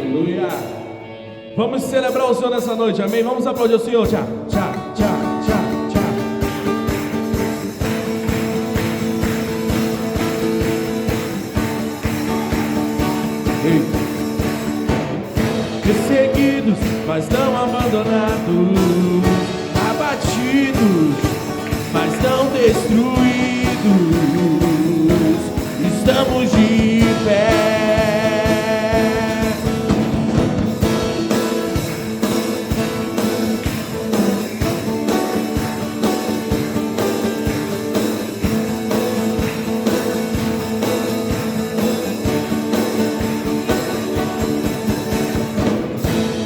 Aleluia. Vamos celebrar o Senhor nessa noite, amém? Vamos aplaudir o Senhor. Tchau, tchau, tchau, tchau, tchau. Ei. Perseguidos, mas não abandonados, abatidos, mas não destruídos, estamos de pé.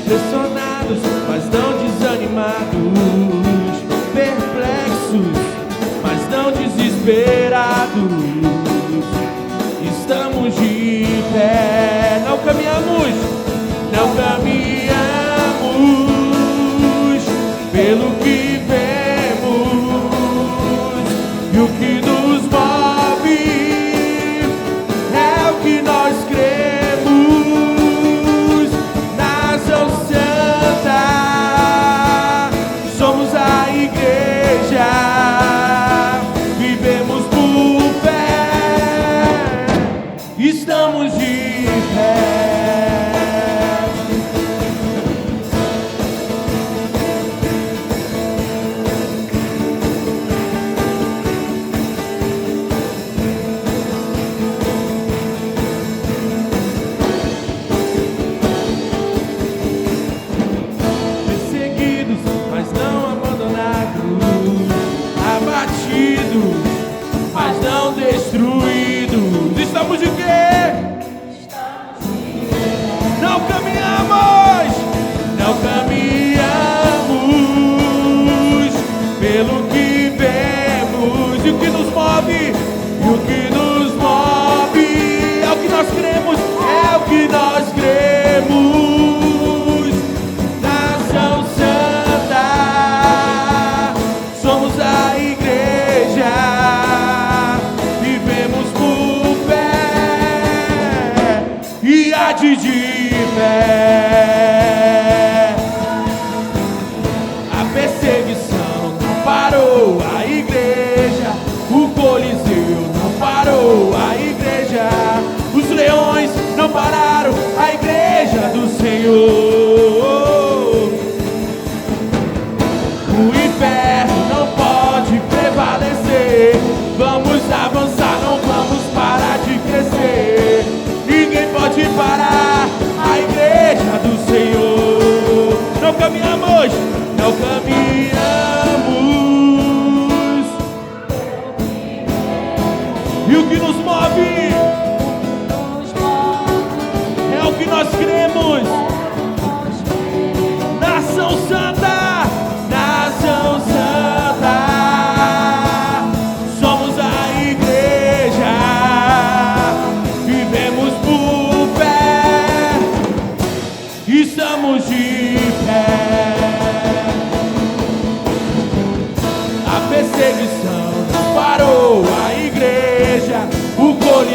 Pressionados, mas não desanimados, perplexos, mas não desesperados, estamos de pé. Não caminhamos pelo que vemos, e o que nos move é o que nós cremos. Nação Santa, somos a igreja, vivemos por fé, estamos de pé. Perseguidos, mas não abandonados, abatidos, mas não destruídos, estamos de quê? Não caminhamos pelo que vemos, e o que nos move, é o que nós cremos, Nação Santa, somos a igreja, vivemos por fé e há de pé. A perseguição não parou a igreja, o Coliseu não parou a igreja, os leões não pararam a igreja do Senhor. O inferno não pode prevalecer, vamos avançar, não vamos parar de crescer. Ninguém pode parar a igreja do Senhor. Não caminhamos, e o que nos move é o que nós cremos. Nação Santa, somos a igreja, vivemos por fé, estamos de pé. A perseguição não parou a igreja, o Coliseu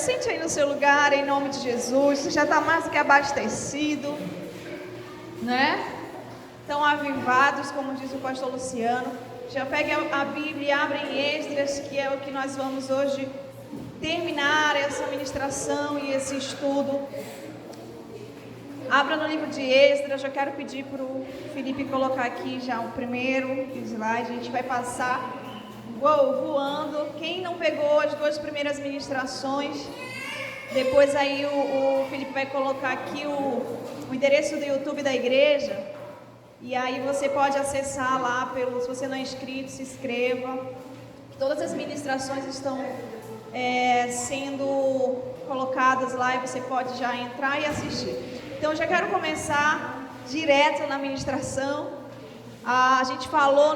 sente aí no seu lugar, em nome de Jesus. Você já está mais do que abastecido, né? Estão avivados, como diz o pastor Luciano. Já pegue a Bíblia e abre em Esdras, que é o que nós vamos hoje terminar essa ministração e esse estudo. Abra no livro de Esdras. Eu quero pedir para o Felipe colocar aqui já o primeiro slide. A gente vai passar voando. Quem não pegou as duas primeiras ministrações, depois aí o Felipe vai colocar aqui o endereço do YouTube da igreja. E aí você pode acessar lá, se você não é inscrito, se inscreva. Todas as ministrações estão sendo colocadas lá e você pode já entrar e assistir. Então, eu já quero começar direto na ministração. A gente falou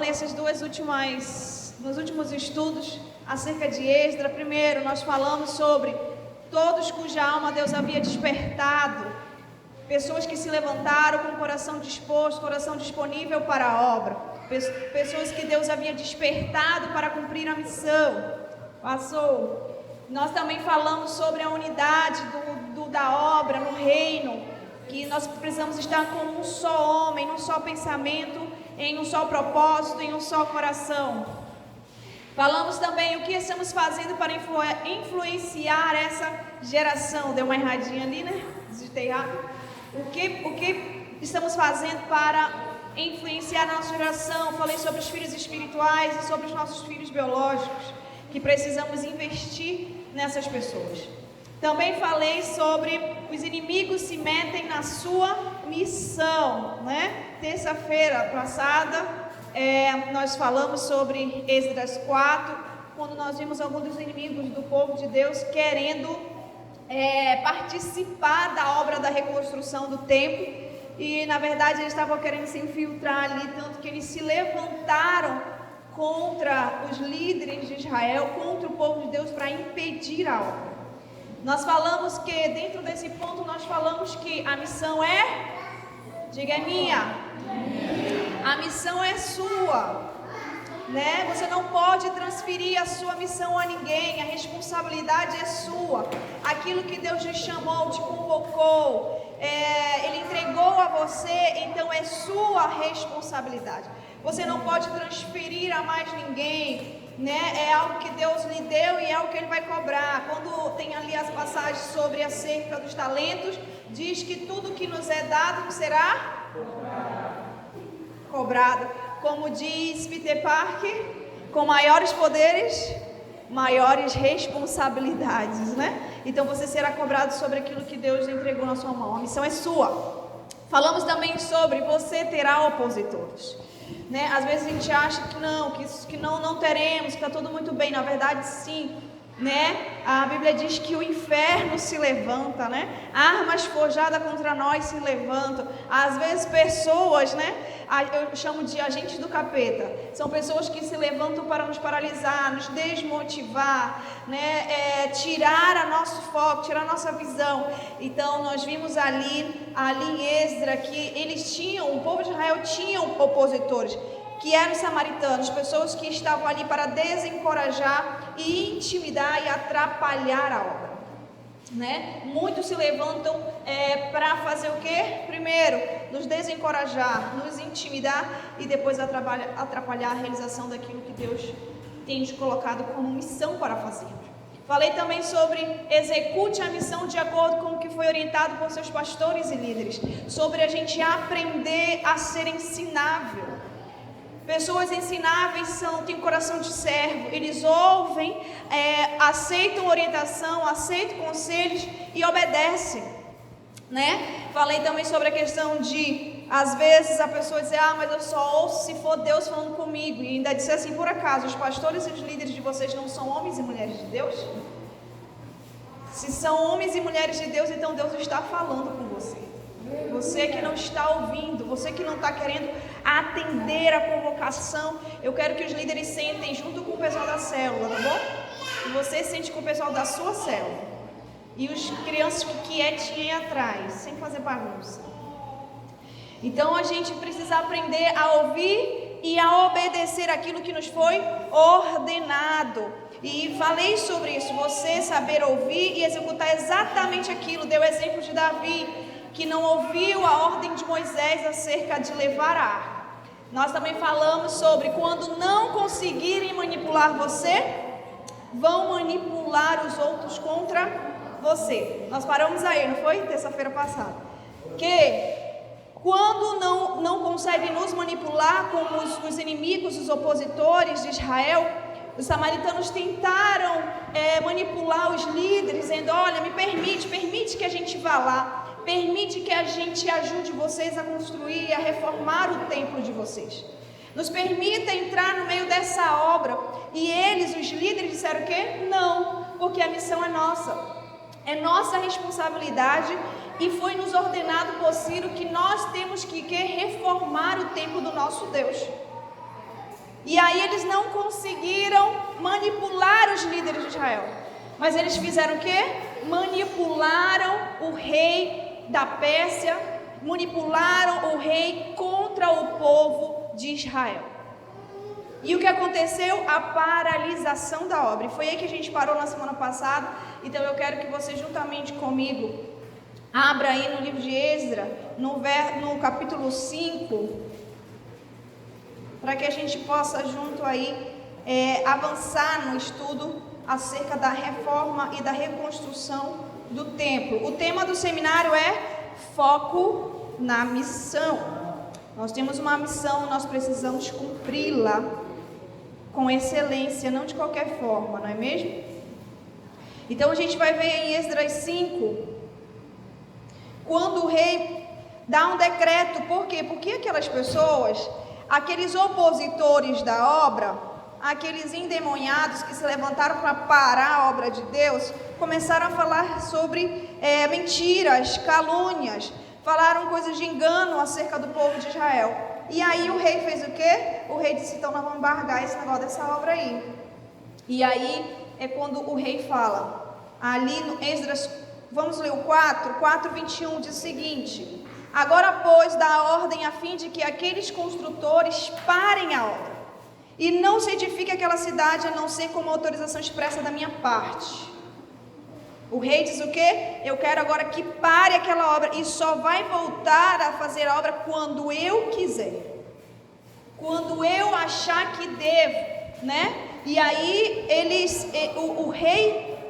nos últimos estudos acerca de Esdras. Primeiro, nós falamos sobre todos cuja alma Deus havia despertado, pessoas que se levantaram com o coração disposto, coração disponível para a obra, pessoas que Deus havia despertado para cumprir a missão. Passou. Nós também falamos sobre a unidade da obra no reino, que nós precisamos estar com um só homem, um só pensamento, em um só propósito, em um só coração. Falamos também o que estamos fazendo para influenciar essa geração. Deu uma erradinha ali, né? Digitei rápido. O que estamos fazendo para influenciar a nossa geração? Falei sobre os filhos espirituais e sobre os nossos filhos biológicos, que precisamos investir nessas pessoas. Também falei sobre os inimigos se metem na sua missão, né? Terça-feira passada, nós falamos sobre Esdras 4, quando nós vimos alguns dos inimigos do povo de Deus querendo participar da obra da reconstrução do templo, e na verdade eles estavam querendo se infiltrar ali, tanto que eles se levantaram contra os líderes de Israel, contra o povo de Deus, para impedir a obra. Nós falamos que, dentro desse ponto, nós falamos que a missão diga, é minha. A missão é sua, né? Você não pode transferir a sua missão a ninguém, a responsabilidade é sua. Aquilo que Deus te chamou, te convocou, Ele entregou a você, então é sua responsabilidade. Você não pode transferir a mais ninguém, né? É algo que Deus lhe deu e é algo que Ele vai cobrar. Quando tem ali as passagens sobre acerca dos talentos, diz que tudo que nos é dado será cobrado. Como diz Peter Parker, com maiores poderes, maiores responsabilidades, né? Então você será cobrado sobre aquilo que Deus entregou na sua mão. A missão é sua. Falamos também sobre você terá opositores, né? Às vezes a gente acha que não teremos, que está tudo muito bem. Na verdade, sim, né? A Bíblia diz que o inferno se levanta, né? Armas forjadas contra nós se levantam. Às vezes pessoas, né? Eu chamo de agentes do capeta. São pessoas que se levantam para nos paralisar, nos desmotivar, né? Tirar a nosso foco, tirar a nossa visão. Então nós vimos ali em Esdras que o povo de Israel tinha opositores, que eram os samaritanos, pessoas que estavam ali para desencorajar e intimidar e atrapalhar a obra, né? Muitos se levantam para fazer o quê? Primeiro, nos desencorajar, nos intimidar e depois atrapalhar a realização daquilo que Deus tem te colocado como missão para fazer. Falei também sobre execute a missão de acordo com o que foi orientado por seus pastores e líderes, sobre a gente aprender a ser ensinável. Pessoas ensináveis têm coração de servo, eles ouvem, aceitam orientação, aceitam conselhos e obedecem, né? Falei também sobre a questão de, às vezes a pessoa dizer, mas eu só ouço se for Deus falando comigo, e ainda disse assim, por acaso, os pastores e os líderes de vocês não são homens e mulheres de Deus? Se são homens e mulheres de Deus, então Deus está falando com você. Você que não está ouvindo, você que não está querendo atender a convocação, eu quero que os líderes sentem junto com o pessoal da célula, tá bom? E você sente com o pessoal da sua célula. E os crianças quietinhas aí atrás, sem fazer bagunça. Então a gente precisa aprender a ouvir e a obedecer aquilo que nos foi ordenado. E falei sobre isso, você saber ouvir e executar exatamente aquilo. Deu exemplo de Davi, que não ouviu a ordem de Moisés acerca de levar a arca. Nós também falamos sobre quando não conseguirem manipular você, vão manipular os outros contra você. Nós paramos aí, não foi? Terça-feira passada. Que quando não conseguem nos manipular como os inimigos, os opositores de Israel, os samaritanos tentaram manipular os líderes, dizendo: olha, me permite que a gente vá lá, permite que a gente ajude vocês a construir e a reformar o templo de vocês. Nos permita entrar no meio dessa obra. E eles, os líderes, disseram o quê? Não, porque a missão é nossa responsabilidade, e foi nos ordenado por Ciro que nós temos que reformar o templo do nosso Deus. E aí eles não conseguiram manipular os líderes de Israel, mas eles fizeram o quê? Manipularam o rei da Pérsia, manipularam o rei contra o povo de Israel. E o que aconteceu? A paralisação da obra. E foi aí que a gente parou na semana passada. Então eu quero que você, juntamente comigo, abra aí no livro de Esdras, no capítulo 5, para que a gente possa junto aí avançar no estudo acerca da reforma e da reconstrução do templo. O tema do seminário é foco na missão. Nós temos uma missão, nós precisamos cumpri-la com excelência, não de qualquer forma, não é mesmo? Então a gente vai ver em Esdras 5, quando o rei dá um decreto. Por quê? Porque aquelas pessoas, aqueles opositores da obra, aqueles endemoniados que se levantaram para parar a obra de Deus, começaram a falar sobre mentiras, calúnias, falaram coisas de engano acerca do povo de Israel. E aí o rei fez o quê? O rei disse: então nós vamos embargar esse negócio dessa obra aí. E aí é quando o rei fala, ali no Esdras, vamos ler o 4:21, diz o seguinte: agora, pois, dá ordem a fim de que aqueles construtores parem a obra, e não se edifique aquela cidade, a não ser com uma autorização expressa da minha parte. O rei diz o quê? Eu quero agora que pare aquela obra, e só vai voltar a fazer a obra quando eu quiser, quando eu achar que devo, né? E aí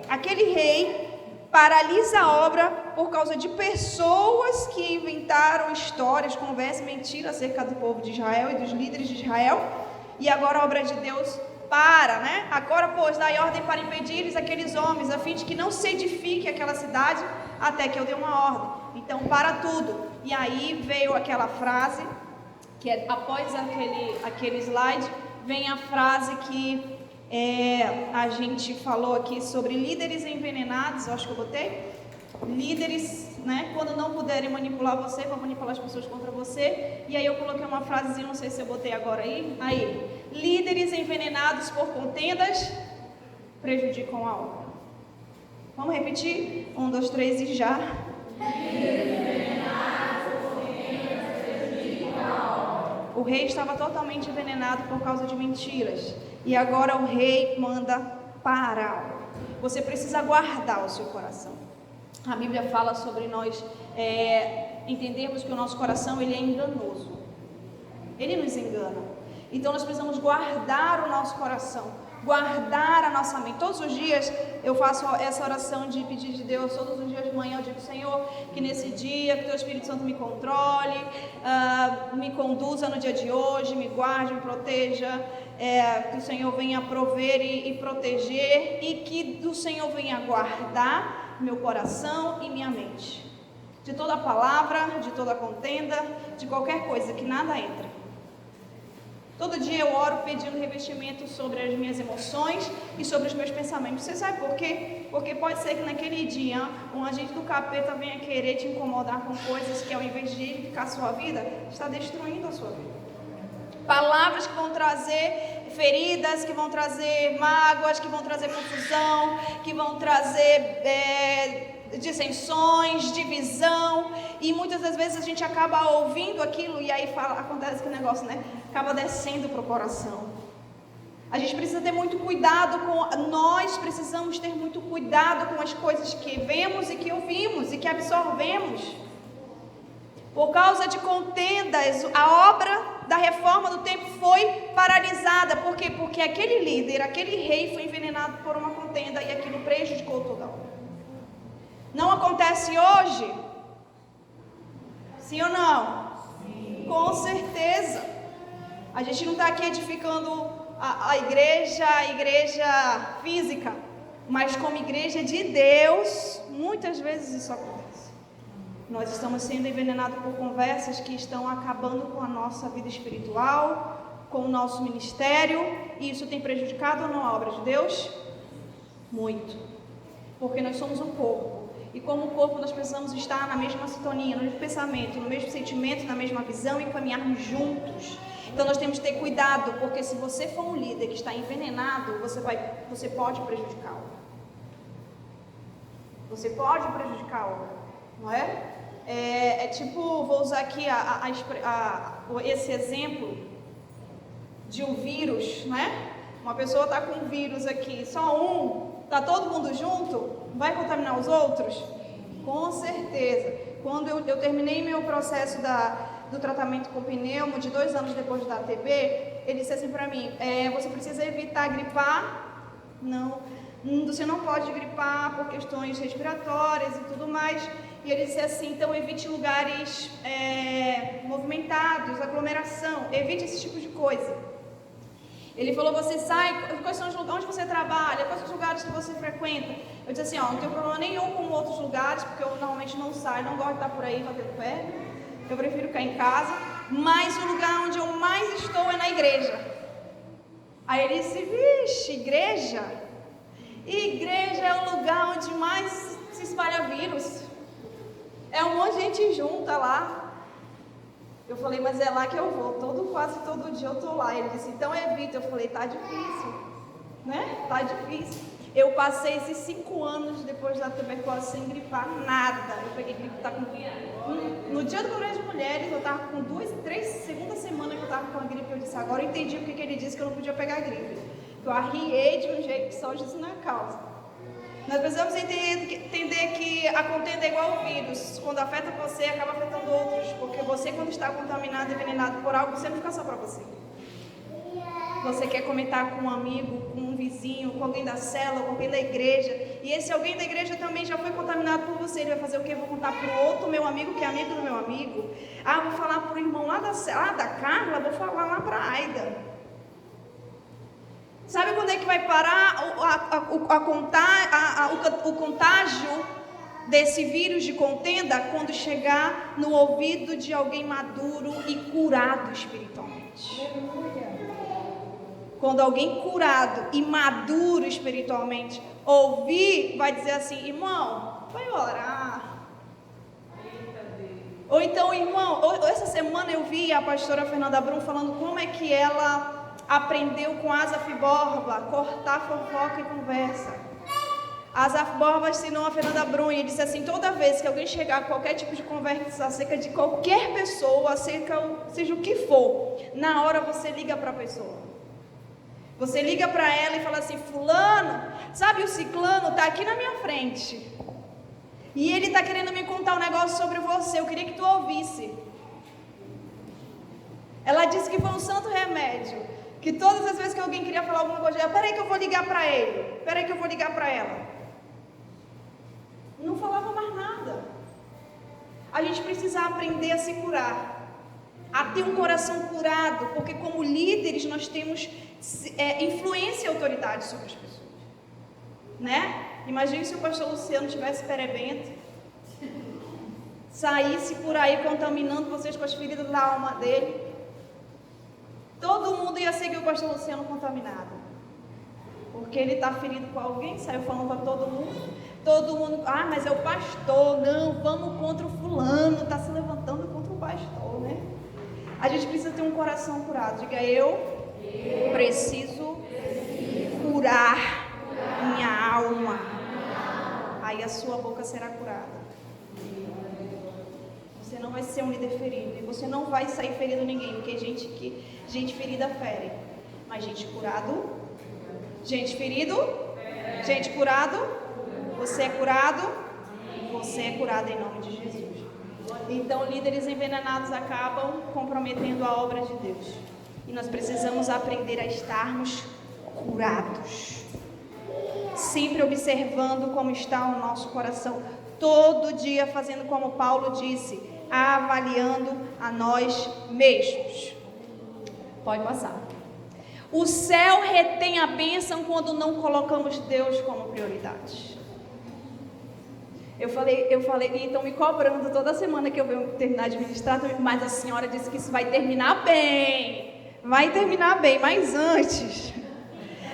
aquele rei paralisa a obra por causa de pessoas que inventaram histórias, conversas, mentiras acerca do povo de Israel e dos líderes de Israel. E agora a obra de Deus para, né? Agora, pois, dai ordem para impedir aqueles homens, a fim de que não se edifique aquela cidade, até que eu dê uma ordem. Então, para tudo. E aí veio aquela frase, que após aquele slide, vem a frase que a gente falou aqui sobre líderes envenenados. Eu acho que eu botei líderes, né? Quando não puderem manipular você, vão manipular as pessoas contra você. E aí eu coloquei uma frasezinha, não sei se eu botei agora aí, líderes envenenados por contendas prejudicam a obra. Vamos repetir? 1, 2, 3 e já. Líderes envenenados por contendas prejudicam a obra. O rei estava totalmente envenenado por causa de mentiras, e agora o rei manda parar. Você precisa guardar o seu coração. A Bíblia fala sobre nós entendermos que o nosso coração ele é enganoso. Ele nos engana. Então nós precisamos guardar o nosso coração, guardar a nossa mente. Todos os dias eu faço essa oração de pedir de Deus. Todos os dias de manhã eu digo: Senhor, que nesse dia, que Teu Espírito Santo me controle, me conduza no dia de hoje, me guarde, me proteja, que o Senhor venha prover e proteger, e que o Senhor venha guardar meu coração e minha mente de toda palavra, de toda contenda, de qualquer coisa, que nada entre. Todo dia eu oro pedindo revestimento sobre as minhas emoções e sobre os meus pensamentos. Você sabe por quê? Porque pode ser que naquele dia um agente do capeta venha querer te incomodar com coisas que, ao invés de edificar a sua vida, está destruindo a sua vida. Palavras que vão trazer feridas, que vão trazer mágoas, que vão trazer confusão, que vão trazer dissensões, divisão, e muitas das vezes a gente acaba ouvindo aquilo e aí acontece que o negócio, né, acaba descendo para o coração. A gente precisa ter muito cuidado nós precisamos ter muito cuidado com as coisas que vemos e que ouvimos e que absorvemos. Por causa de contendas, a obra da reforma do templo foi paralisada. Por quê? Porque aquele líder, aquele rei foi envenenado por uma contenda e aquilo prejudicou toda a obra. Não acontece hoje? Sim ou não? Sim. Com certeza. A gente não está aqui edificando a igreja física, mas como igreja de Deus, muitas vezes isso acontece. Nós estamos sendo envenenados por conversas que estão acabando com a nossa vida espiritual, com o nosso ministério, e isso tem prejudicado ou não a obra de Deus? Muito. Porque nós somos um corpo, e como corpo nós precisamos estar na mesma sintonia, no mesmo pensamento, no mesmo sentimento, na mesma visão e caminharmos juntos. Então nós temos que ter cuidado, porque se você for um líder que está envenenado, você pode prejudicá-lo. Você pode prejudicá-lo, não é? É tipo, vou usar aqui esse exemplo de um vírus, né? Uma pessoa está com um vírus aqui, só um, está todo mundo junto, vai contaminar os outros? Com certeza. Quando eu terminei meu processo do tratamento com pneumo, de 2 anos depois da TB, ele disse assim para mim, você precisa evitar gripar, não, você não pode gripar por questões respiratórias e tudo mais. E ele disse assim, então evite lugares movimentados, aglomeração, evite esse tipo de coisa. Ele falou, você sai, quais são os lugares onde você trabalha, quais são os lugares que você frequenta? Eu disse assim, não tenho problema nenhum com outros lugares, porque eu normalmente não saio, não gosto de estar por aí batendo perna, eu prefiro ficar em casa, mas o lugar onde eu mais estou é na igreja. Aí ele disse, vixe, igreja? Igreja é o lugar onde mais se espalha vírus. É um monte de gente junta lá. Eu falei, mas é lá que eu vou, quase todo dia eu estou lá. Ele disse, então evita. Eu falei, tá difícil, né? Tá difícil. Eu passei esses 5 anos depois da tuberculose sem gripar nada. Eu peguei gripe, no dia do Congresso de Mulheres, eu estava com 2, 3, segunda semana que eu estava com a gripe. Eu disse, agora eu entendi porque ele disse que eu não podia pegar gripe. Eu arriei de um jeito que só Jesus não é causa. Nós precisamos entender que a contenda é igual ao vírus. Quando afeta você, acaba afetando outros. Porque você, quando está contaminado, envenenado por algo, você não fica só para você. Você quer comentar com um amigo, com um vizinho, com alguém da célula, com alguém da igreja. E esse alguém da igreja também já foi contaminado por você. Ele vai fazer o quê? Eu vou contar para o outro meu amigo, que é amigo do meu amigo. Vou falar para o irmão lá da Carla, vou falar lá para a Aida. Sabe quando é que vai parar o contágio desse vírus de contenda? Quando chegar no ouvido de alguém maduro e curado espiritualmente. Quando alguém curado e maduro espiritualmente ouvir, vai dizer assim, irmão, vai orar. Ou então, irmão, essa semana eu vi a pastora Fernanda Brum falando como é que ela aprendeu com Asaf Borba cortar fofoca e conversa. Asaf Borba ensinou a Fernanda Brum e disse assim, toda vez que alguém chegar a qualquer tipo de conversa acerca de qualquer pessoa, seja o que for, na hora você liga para a pessoa. Você liga para ela e fala assim, fulano, sabe o ciclano está aqui na minha frente e ele está querendo me contar um negócio sobre você, eu queria que tu ouvisse. Ela disse que foi um santo remédio, que todas as vezes que alguém queria falar alguma coisa, peraí que eu vou ligar para ele, peraí que eu vou ligar para ela. Não falava mais nada. A gente precisa aprender a se curar, a ter um coração curado, porque como líderes nós temos influência e autoridade sobre as pessoas, né? Imagine se o pastor Luciano tivesse perebento, saísse por aí contaminando vocês com as feridas da alma dele. Todo mundo ia seguir o pastor Luciano contaminado, porque ele está ferido com alguém, saiu falando para todo mundo, mas é o pastor, não, vamos contra o fulano, está se levantando contra o pastor, né? A gente precisa ter um coração curado. Diga, eu preciso curar minha alma. Aí a sua boca será curada. Você não vai ser um líder ferido, e você não vai sair ferindo ninguém, porque gente ferida fere, mas gente curado, gente ferido, gente curado, você é curado em nome de Jesus. Então, líderes envenenados acabam comprometendo a obra de Deus, e nós precisamos aprender a estarmos curados, sempre observando como está o nosso coração, todo dia fazendo como Paulo disse, avaliando a nós mesmos. Pode passar. O céu retém a bênção quando não colocamos Deus como prioridade. Eu falei, e estão me cobrando toda semana que eu venho terminar de ministrar, mas a senhora disse que isso vai terminar bem, mas antes,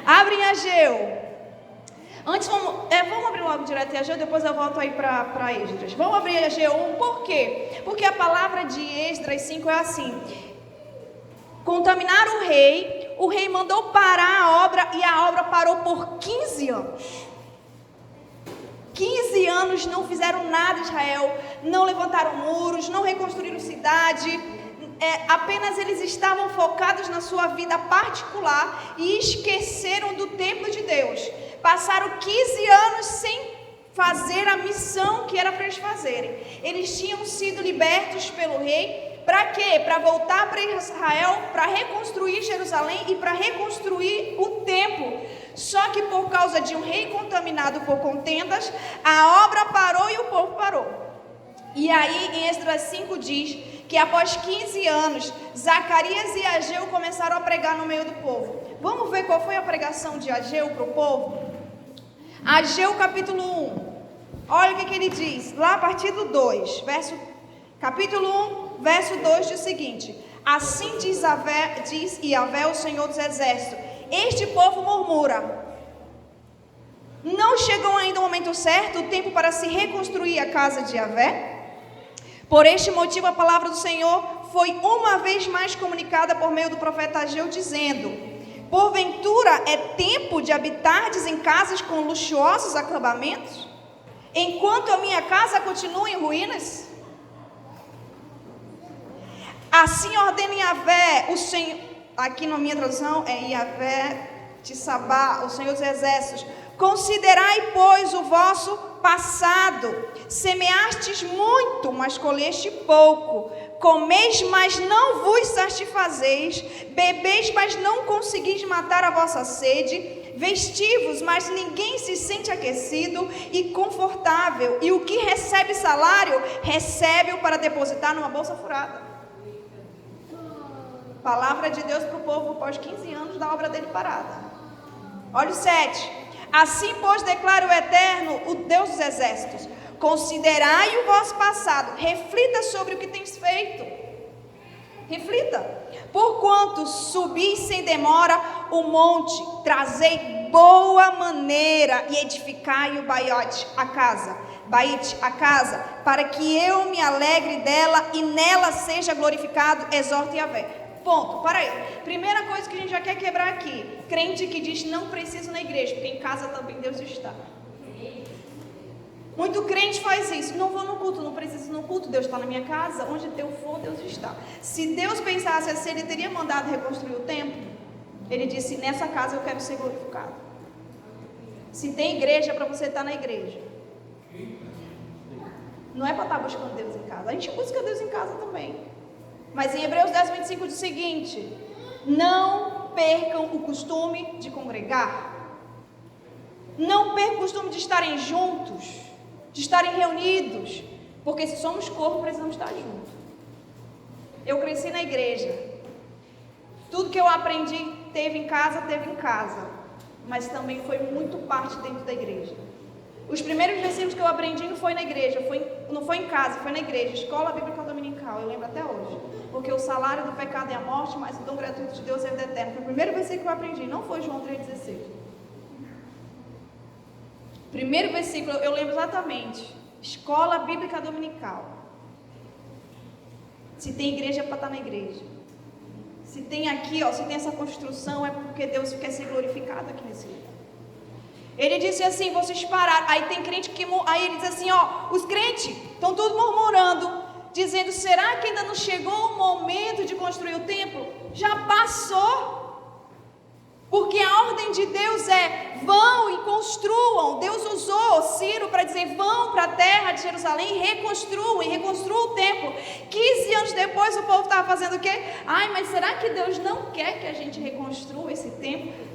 abrem Ageu. Antes, vamos abrir logo direto em Ageu, depois eu volto aí para Esdras. Vamos abrir Ageu 1, por quê? Porque a palavra de Esdras 5 é assim: contaminaram o rei mandou parar a obra, e a obra parou por 15 anos. 15 anos não fizeram nada, Israel, não levantaram muros, não reconstruíram cidade, apenas eles estavam focados na sua vida particular e esqueceram do templo de Deus. Passaram 15 anos sem fazer a missão que era para eles fazerem. Eles tinham sido libertos pelo rei, para quê? Para voltar para Israel, para reconstruir Jerusalém e para reconstruir o templo. Só que por causa de um rei contaminado por contendas, a obra parou e o povo parou. E aí em Esdras 5 diz que após 15 anos, Zacarias e Ageu começaram a pregar no meio do povo. Vamos ver qual foi a pregação de Ageu para o povo? Ageu capítulo 1, olha o que ele diz, lá a partir do 2, capítulo 1, verso 2 diz o seguinte: assim diz Yahvé, o Senhor dos Exércitos, este povo murmura, não chegou ainda o momento certo, o tempo para se reconstruir a casa de Yahvé? Por este motivo a palavra do Senhor foi uma vez mais comunicada por meio do profeta Ageu, dizendo: porventura é tempo de habitardes em casas com luxuosos acabamentos, enquanto a minha casa continua em ruínas? Assim ordena Yahvé, o Senhor, aqui na minha tradução é Yahvé Tissabá, o Senhor dos Exércitos: considerai, pois, o vosso passado, semeastes muito, mas colheste pouco, comeis, mas não vos satisfazeis, bebeis, mas não conseguis matar a vossa sede, vestivos, mas ninguém se sente aquecido e confortável, e o que recebe salário, recebe-o para depositar numa bolsa furada. Palavra de Deus para o povo após 15 anos da obra dele parada. Olha o 7. Assim, pois, declara o Eterno, o Deus dos Exércitos: considerai o vosso passado, reflita sobre o que tens feito. Reflita. Porquanto subis sem demora o monte, trazei boa maneira e edificai o Baite, a casa, para que eu me alegre dela e nela seja glorificado, exorte Yahvé. Ponto, para aí. Primeira coisa que a gente já quer quebrar aqui: crente que diz não preciso na igreja, porque em casa também Deus está. Muito crente faz isso: não vou no culto, não preciso no culto, Deus está na minha casa, onde eu for, Deus está. Se Deus pensasse assim, Ele teria mandado reconstruir o templo? Ele disse: nessa casa eu quero ser glorificado. Se tem igreja, é para você estar na igreja. Não é para estar buscando Deus em casa. A gente busca Deus em casa também. Mas em Hebreus 10, 25 diz o seguinte: não percam o costume de congregar. Não percam o costume de estarem juntos, de estarem reunidos, porque se somos corpo, precisamos estar juntos. Eu cresci na igreja. Tudo que eu aprendi teve em casa, mas também foi muito parte dentro da igreja. Os primeiros versículos que eu aprendi não foi na igreja, não foi em casa, foi na igreja, escola bíblica dominical, eu lembro até hoje. Porque o salário do pecado é a morte, mas o dom gratuito de Deus é a vida eterna. Foi o primeiro versículo que eu aprendi, não foi João 3,16. Primeiro versículo, eu lembro exatamente, escola bíblica dominical. Se tem igreja, é para estar na igreja. Se tem aqui, se tem essa construção, é porque Deus quer ser glorificado aqui nesse lugar. Ele disse assim, vocês pararam. Aí tem crente que... Aí ele diz assim, ó, os crentes estão todos murmurando, dizendo, será que ainda não chegou o momento de construir o templo? Já passou. Porque a ordem de Deus é, vão e construam. Deus usou Ciro para dizer, vão para a terra de Jerusalém e reconstruam o templo. 15 anos depois o povo estava fazendo o quê? Ai, mas será que Deus não quer que a gente reconstrua esse templo?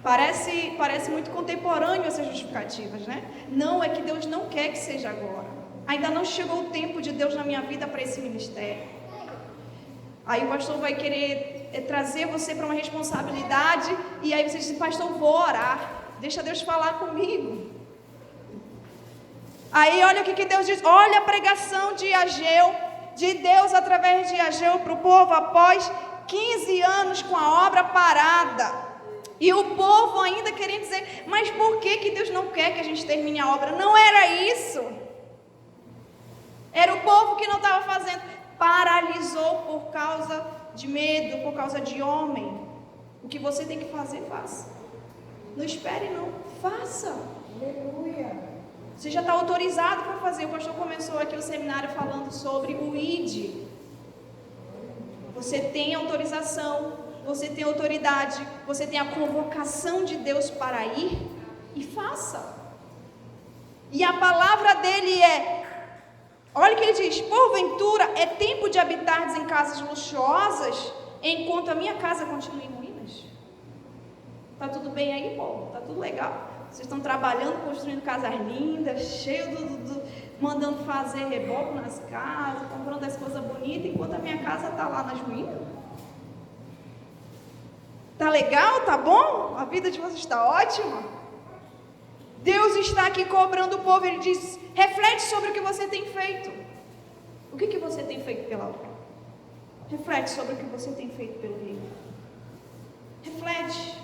Parece muito contemporâneo essas justificativas, né? Não, é que Deus não quer que seja agora. Ainda não chegou o tempo de Deus na minha vida para esse ministério. Aí o pastor vai querer trazer você para uma responsabilidade, e aí você diz, pastor, vou orar, deixa Deus falar comigo. Aí olha o que Deus diz, olha a pregação de Ageu, de Deus através de Ageu para o povo, após 15 anos com a obra parada. E o povo ainda querendo dizer, mas por que Deus não quer que a gente termine a obra? Não era isso. Era o povo que não estava fazendo. Paralisou por causa de medo, por causa de homem. O que você tem que fazer, faça. Não espere não, faça. Aleluia. Você já está autorizado para fazer. O pastor começou aqui o seminário falando sobre o ID. Você tem autorização, você tem autoridade, você tem a convocação de Deus para ir e faça. E a palavra dele é, olha o que ele diz, porventura é tempo de habitardes em casas luxuosas, enquanto a minha casa continua em ruínas? Tá tudo bem aí, povo? Tá tudo legal? Vocês estão trabalhando, construindo casas lindas, cheio mandando fazer reboco nas casas, comprando as coisas bonitas, enquanto a minha casa está lá nas ruínas? Tá legal? Tá bom? A vida de vocês está ótima? Deus está aqui cobrando o povo. Ele diz, reflete sobre o que você tem feito. O que você tem feito pela obra? Reflete sobre o que você tem feito pelo reino. Reflete.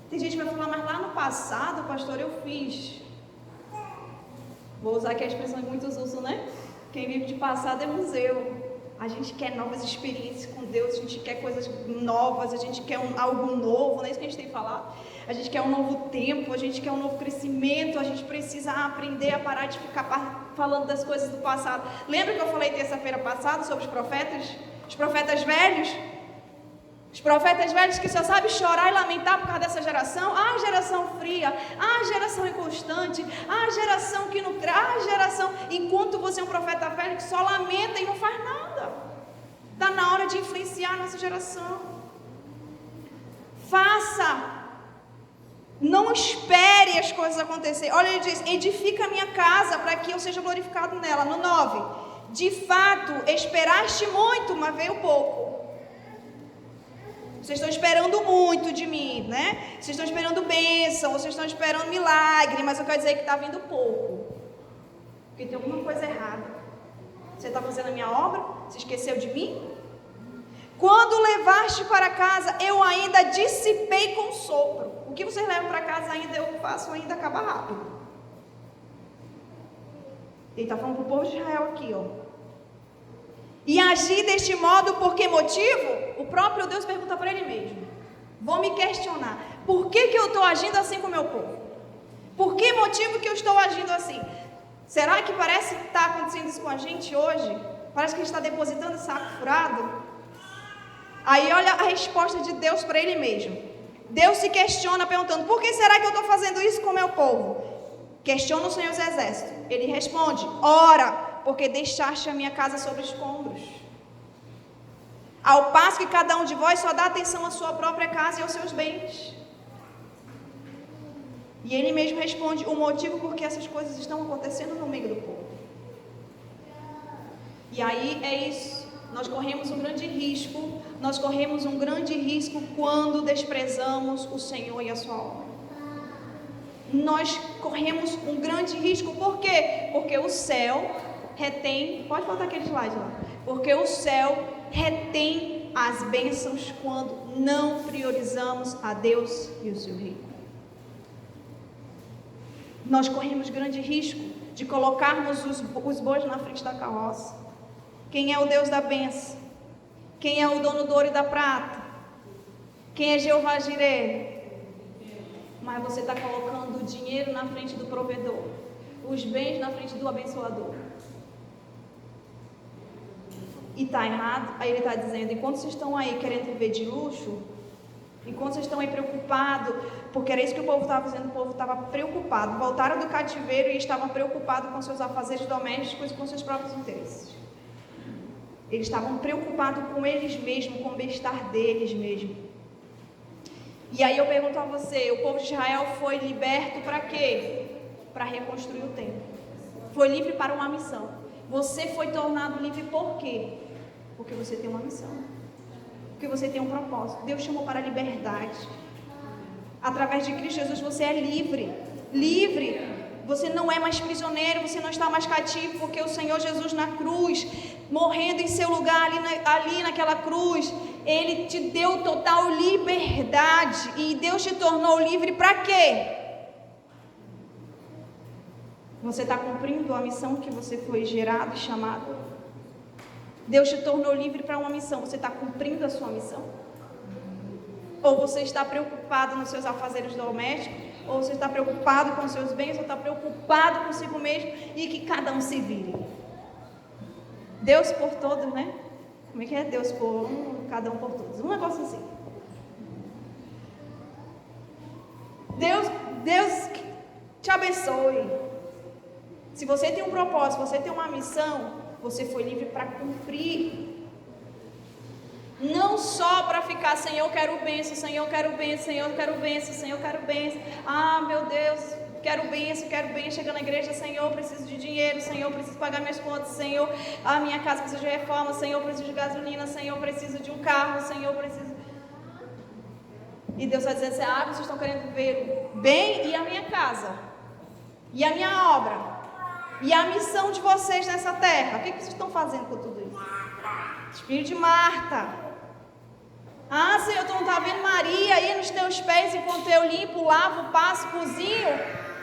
Tem gente que vai falar, mas lá no passado, pastor, eu fiz. Vou usar aqui a expressão que muitos usam, né? Quem vive de passado é museu. A gente quer novas experiências com Deus, a gente quer coisas novas, a gente quer algo novo, não é isso que a gente tem falado? A gente quer um novo tempo, a gente quer um novo crescimento, a gente precisa aprender a parar de ficar falando das coisas do passado. Lembra que eu falei terça-feira passada sobre os profetas velhos? Os profetas velhos que só sabem chorar e lamentar por causa dessa geração. Ah, geração fria, ah, geração inconstante, ah, geração que não crê, ah, geração... Enquanto você é um profeta velho que só lamenta e não faz nada. Está na hora de influenciar a nossa geração. Faça. Não espere as coisas acontecerem. Olha, ele diz, edifica a minha casa para que eu seja glorificado nela. No 9, de fato, esperaste muito, mas veio pouco. Vocês estão esperando muito de mim, né? Vocês estão esperando bênção, vocês estão esperando milagre, mas eu quero dizer que está vindo pouco. Porque tem alguma coisa errada. Você está fazendo a minha obra? Você esqueceu de mim? Quando levaste para casa, eu ainda dissipei com sopro. O que vocês levam para casa ainda, eu faço ainda acabar rápido. Ele está falando para o povo de Israel aqui, ó. E agir deste modo, por que motivo? O próprio Deus pergunta para ele mesmo. Vou me questionar. Por que eu estou agindo assim com o meu povo? Por que motivo que eu estou agindo assim? Será que parece que está acontecendo isso com a gente hoje? Parece que a gente está depositando esse saco furado? Aí olha a resposta de Deus para ele mesmo. Deus se questiona perguntando, por que será que eu estou fazendo isso com o meu povo? Questiona o Senhor dos Exércitos. Ele responde, ora, porque deixaste a minha casa sobre escombros. Ao passo que cada um de vós só dá atenção à sua própria casa e aos seus bens. E ele mesmo responde o motivo por que essas coisas estão acontecendo no meio do povo. E aí é isso. Nós corremos um grande risco. Nós corremos um grande risco quando desprezamos o Senhor e a sua obra. Nós corremos um grande risco. Por quê? Porque o céu retém, pode botar aquele slide lá, porque o céu retém as bênçãos quando não priorizamos a Deus e o seu reino. Nós corremos grande risco de colocarmos os bois na frente da carroça. Quem é o Deus da bênção? Quem é o dono do ouro e da prata? Quem é Jeová Jireh? mas você está colocando o dinheiro na frente do provedor, os bens na frente do abençoador. E está errado. Aí ele está dizendo, enquanto vocês estão aí querendo viver de luxo, enquanto vocês estão aí preocupados, porque era isso que o povo estava fazendo, o povo estava preocupado, voltaram do cativeiro e estavam preocupados com seus afazeres domésticos e com seus próprios interesses. Eles estavam preocupados com eles mesmos, com o bem-estar deles mesmos. E aí eu pergunto a você, o povo de Israel foi liberto para quê? Para reconstruir o templo. Foi livre para uma missão. Você foi tornado livre por quê? Porque você tem uma missão. Porque você tem um propósito. Deus chamou para a liberdade. Através de Cristo Jesus você é livre. Livre. Você não é mais prisioneiro, você não está mais cativo, porque o Senhor Jesus na cruz, morrendo em seu lugar ali naquela cruz, Ele te deu total liberdade. E Deus te tornou livre para quê? Você está cumprindo a missão que você foi gerado e chamado? Deus te tornou livre para uma missão. Você está cumprindo a sua missão? Ou você está preocupado nos seus afazeres domésticos? Ou você está preocupado com os seus bens? Ou está preocupado consigo mesmo e que cada um se vire? Deus por todos, né? Como é que é? Deus por um, cada um por todos. Um negócio assim. Deus te abençoe. Se você tem um propósito, você tem uma missão, você foi livre para cumprir. Não só para ficar, Senhor, eu quero bênção, Senhor, eu quero bênção, Senhor, eu quero bênção, Senhor, eu quero bênção. Ah, meu Deus, quero bênção. Chega na igreja, Senhor, preciso de dinheiro, Senhor, preciso pagar minhas contas, Senhor, a minha casa precisa de reforma, Senhor, preciso de gasolina, Senhor, preciso de um carro, Senhor, preciso... E Deus vai dizer assim, ah, vocês estão querendo ver bem e a minha casa, e a minha obra, e a missão de vocês nessa terra. O que vocês estão fazendo com tudo isso? Filho de Marta. Ah, Senhor, tu não está vendo Maria aí nos teus pés enquanto eu limpo, lavo, passo, cozinho?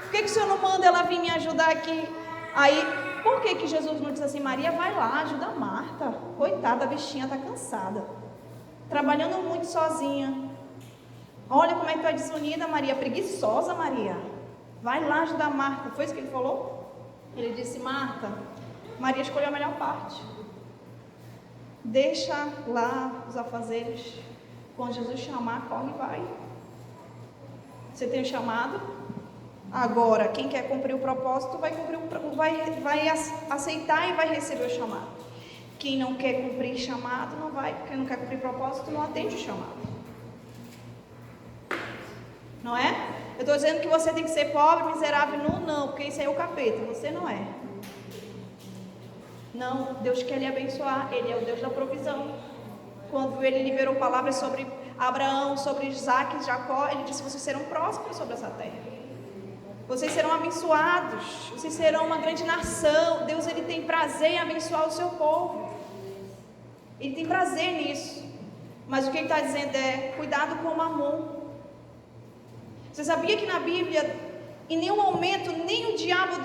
Por que o Senhor não manda ela vir me ajudar aqui? Aí, por que Jesus não disse assim, Maria, vai lá, ajuda a Marta. Coitada, a bichinha está cansada. Trabalhando muito sozinha. Olha como é que tu é desunida, Maria, preguiçosa, Maria. Vai lá ajudar a Marta. Foi isso que ele falou? Ele disse, Marta, Maria escolheu a melhor parte. Deixa lá os afazeres. Quando Jesus chamar, corre e vai. Você tem o chamado. Agora, quem quer cumprir o propósito vai aceitar e vai receber o chamado. Quem não quer cumprir chamado não vai. Quem não quer cumprir propósito não atende o chamado. Não é? Eu estou dizendo que você tem que ser pobre, miserável, não, porque isso aí é o capeta. Você não é. Não, Deus quer lhe abençoar. Ele é o Deus da provisão. Quando Ele liberou palavras sobre Abraão, sobre Isaac e Jacó, Ele disse, vocês serão prósperos sobre essa terra. Vocês serão abençoados. Vocês serão uma grande nação. Deus, Ele tem prazer em abençoar o seu povo. Ele tem prazer nisso. Mas o que Ele está dizendo é, cuidado com o mamon. Você sabia que na Bíblia... Em nenhum momento, nem o diabo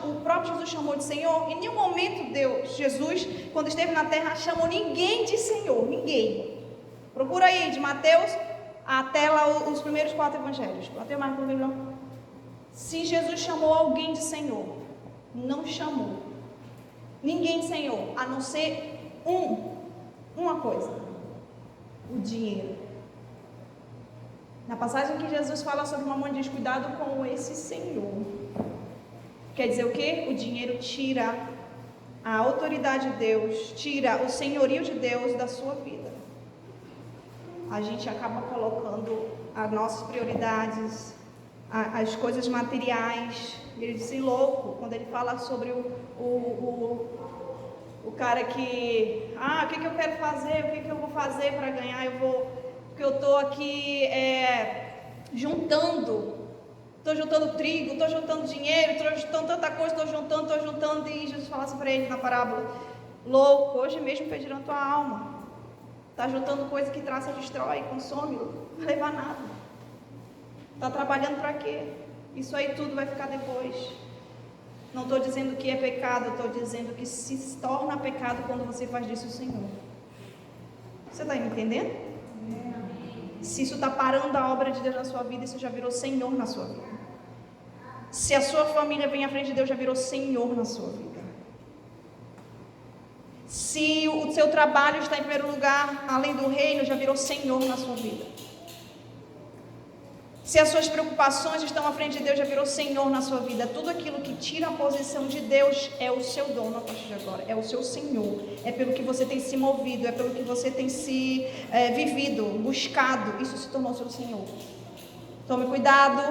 o próprio Jesus chamou de Senhor. Em nenhum momento Jesus, quando esteve na terra, chamou ninguém de Senhor. Ninguém. Procura aí, de Mateus até lá os primeiros 4 evangelhos. Até mais não. Se Jesus chamou alguém de Senhor, não chamou ninguém de Senhor, a não ser uma coisa: o dinheiro. Na passagem que Jesus fala sobre mamon, diz, cuidado com esse Senhor. Quer dizer o quê? O dinheiro tira a autoridade de Deus, tira o senhorio de Deus da sua vida. A gente acaba colocando as nossas prioridades, as coisas materiais. Ele disse louco, quando ele fala sobre o cara que... o que eu quero fazer? O que eu vou fazer para ganhar? Porque eu estou aqui juntando trigo, estou juntando dinheiro, estou juntando tanta coisa, estou juntando, e Jesus fala assim para ele na parábola, louco, hoje mesmo pedirão tua alma, está juntando coisa que traça, destrói, consome, não vai levar nada, está trabalhando para quê? Isso aí tudo vai ficar depois. Não estou dizendo que é pecado, estou dizendo que se torna pecado quando você faz disso o Senhor. Você está me entendendo? Se isso está parando a obra de Deus na sua vida, isso já virou Senhor na sua vida. Se a sua família vem à frente de Deus, já virou Senhor na sua vida. Se o seu trabalho está em primeiro lugar, além do reino, já virou Senhor na sua vida. Se as suas preocupações estão à frente de Deus, já virou Senhor na sua vida. Tudo aquilo que tira a posição de Deus é o seu dono a partir de agora, é o seu Senhor. É pelo que você tem se movido, é pelo que você tem se vivido, buscado. Isso se tornou seu Senhor. Tome cuidado,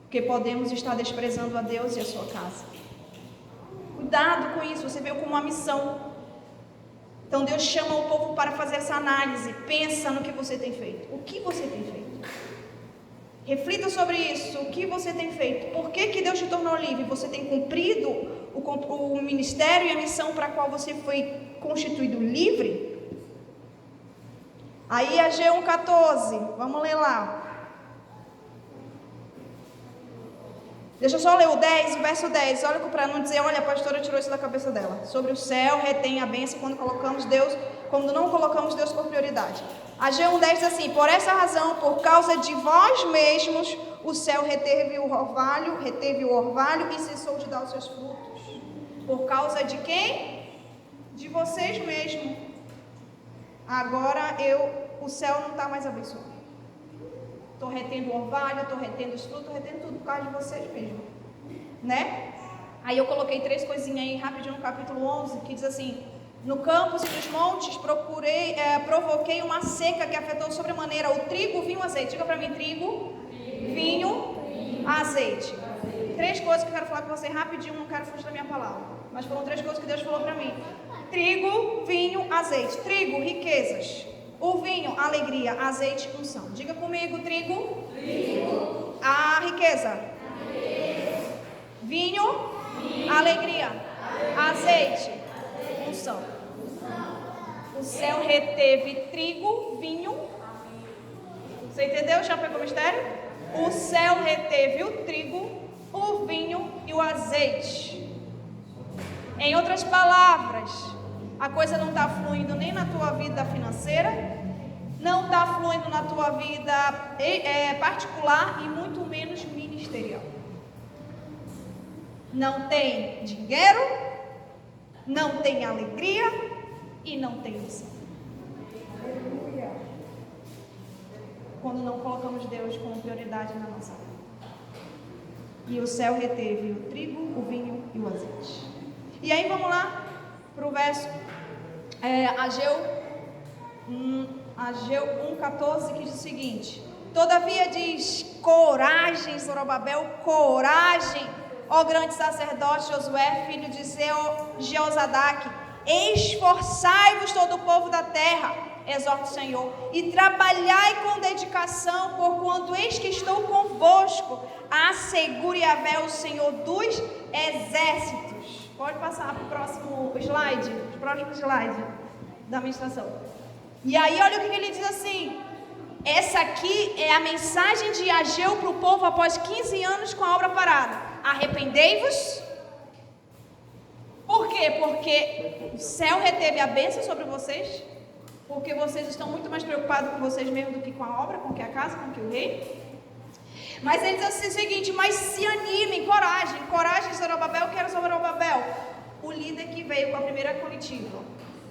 porque podemos estar desprezando a Deus e a sua casa. Cuidado com isso, você veio com uma missão. Então Deus chama o povo para fazer essa análise. Pensa no que você tem feito. O que você tem feito? Reflita sobre isso. O que você tem feito? Por que Deus te tornou livre? Você tem cumprido o ministério e a missão para a qual você foi constituído livre? Aí Ageu 1,14. Vamos ler lá. Deixa eu só ler o 10, o verso 10. Olha para não dizer, olha, a pastora tirou isso da cabeça dela. Sobre o céu, retém a bênção quando não colocamos Deus por prioridade. Ageu 1,10 diz assim: por essa razão, por causa de vós mesmos, o céu reteve o orvalho e cessou de dar os seus frutos. Por causa de quem? De vocês mesmos. Agora o céu não está mais abençoado. Estou retendo o orvalho, estou retendo os frutos, estou retendo tudo por causa de vocês mesmo, né? Aí eu coloquei 3 coisinhas aí rapidinho no capítulo 11, que diz assim: no campos e nos montes provoquei uma seca que afetou sobremaneira o trigo, vinho, azeite. Diga para mim: trigo, vinho, azeite. 3 coisas que eu quero falar com você rapidinho, não quero fugir da minha palavra, mas foram 3 coisas que Deus falou para mim: trigo, vinho, azeite. Trigo, riquezas. O vinho, alegria. Azeite, unção. Diga comigo: trigo. A riqueza. Vinho. Alegria. Azeite. Unção. O céu reteve trigo, vinho. Você entendeu? Já pegou o mistério? O céu reteve o trigo, o vinho e o azeite. Em outras palavras, a coisa não está fluindo nem na tua vida financeira, não está fluindo na tua vida particular e muito menos ministerial. Não tem dinheiro, não tem alegria e não tem unção. Quando não colocamos Deus como prioridade na nossa vida. E o céu reteve o trigo, o vinho e o azeite. E aí vamos lá para o verso Ageu 1,14, que diz o seguinte: todavia diz: coragem, Zorobabel, coragem, ó grande sacerdote Josué, filho de Jeozadaque, esforçai-vos todo o povo da terra, exorta o Senhor, e trabalhai com dedicação, porquanto eis que estou convosco, assegure Yahvé, o Senhor dos exércitos. Pode passar para o próximo slide, da ministração. E aí olha o que ele diz assim: essa aqui é a mensagem de Ageu para o povo após 15 anos com a obra parada. Arrependei-vos. Por quê? Porque o céu reteve a bênção sobre vocês, porque vocês estão muito mais preocupados com vocês mesmos do que com a obra, com que a casa, com que o rei. Mas ele diz assim o seguinte: mas se animem, coragem, Zorobabel. Que era Zorobabel? O líder que veio com a primeira comitiva,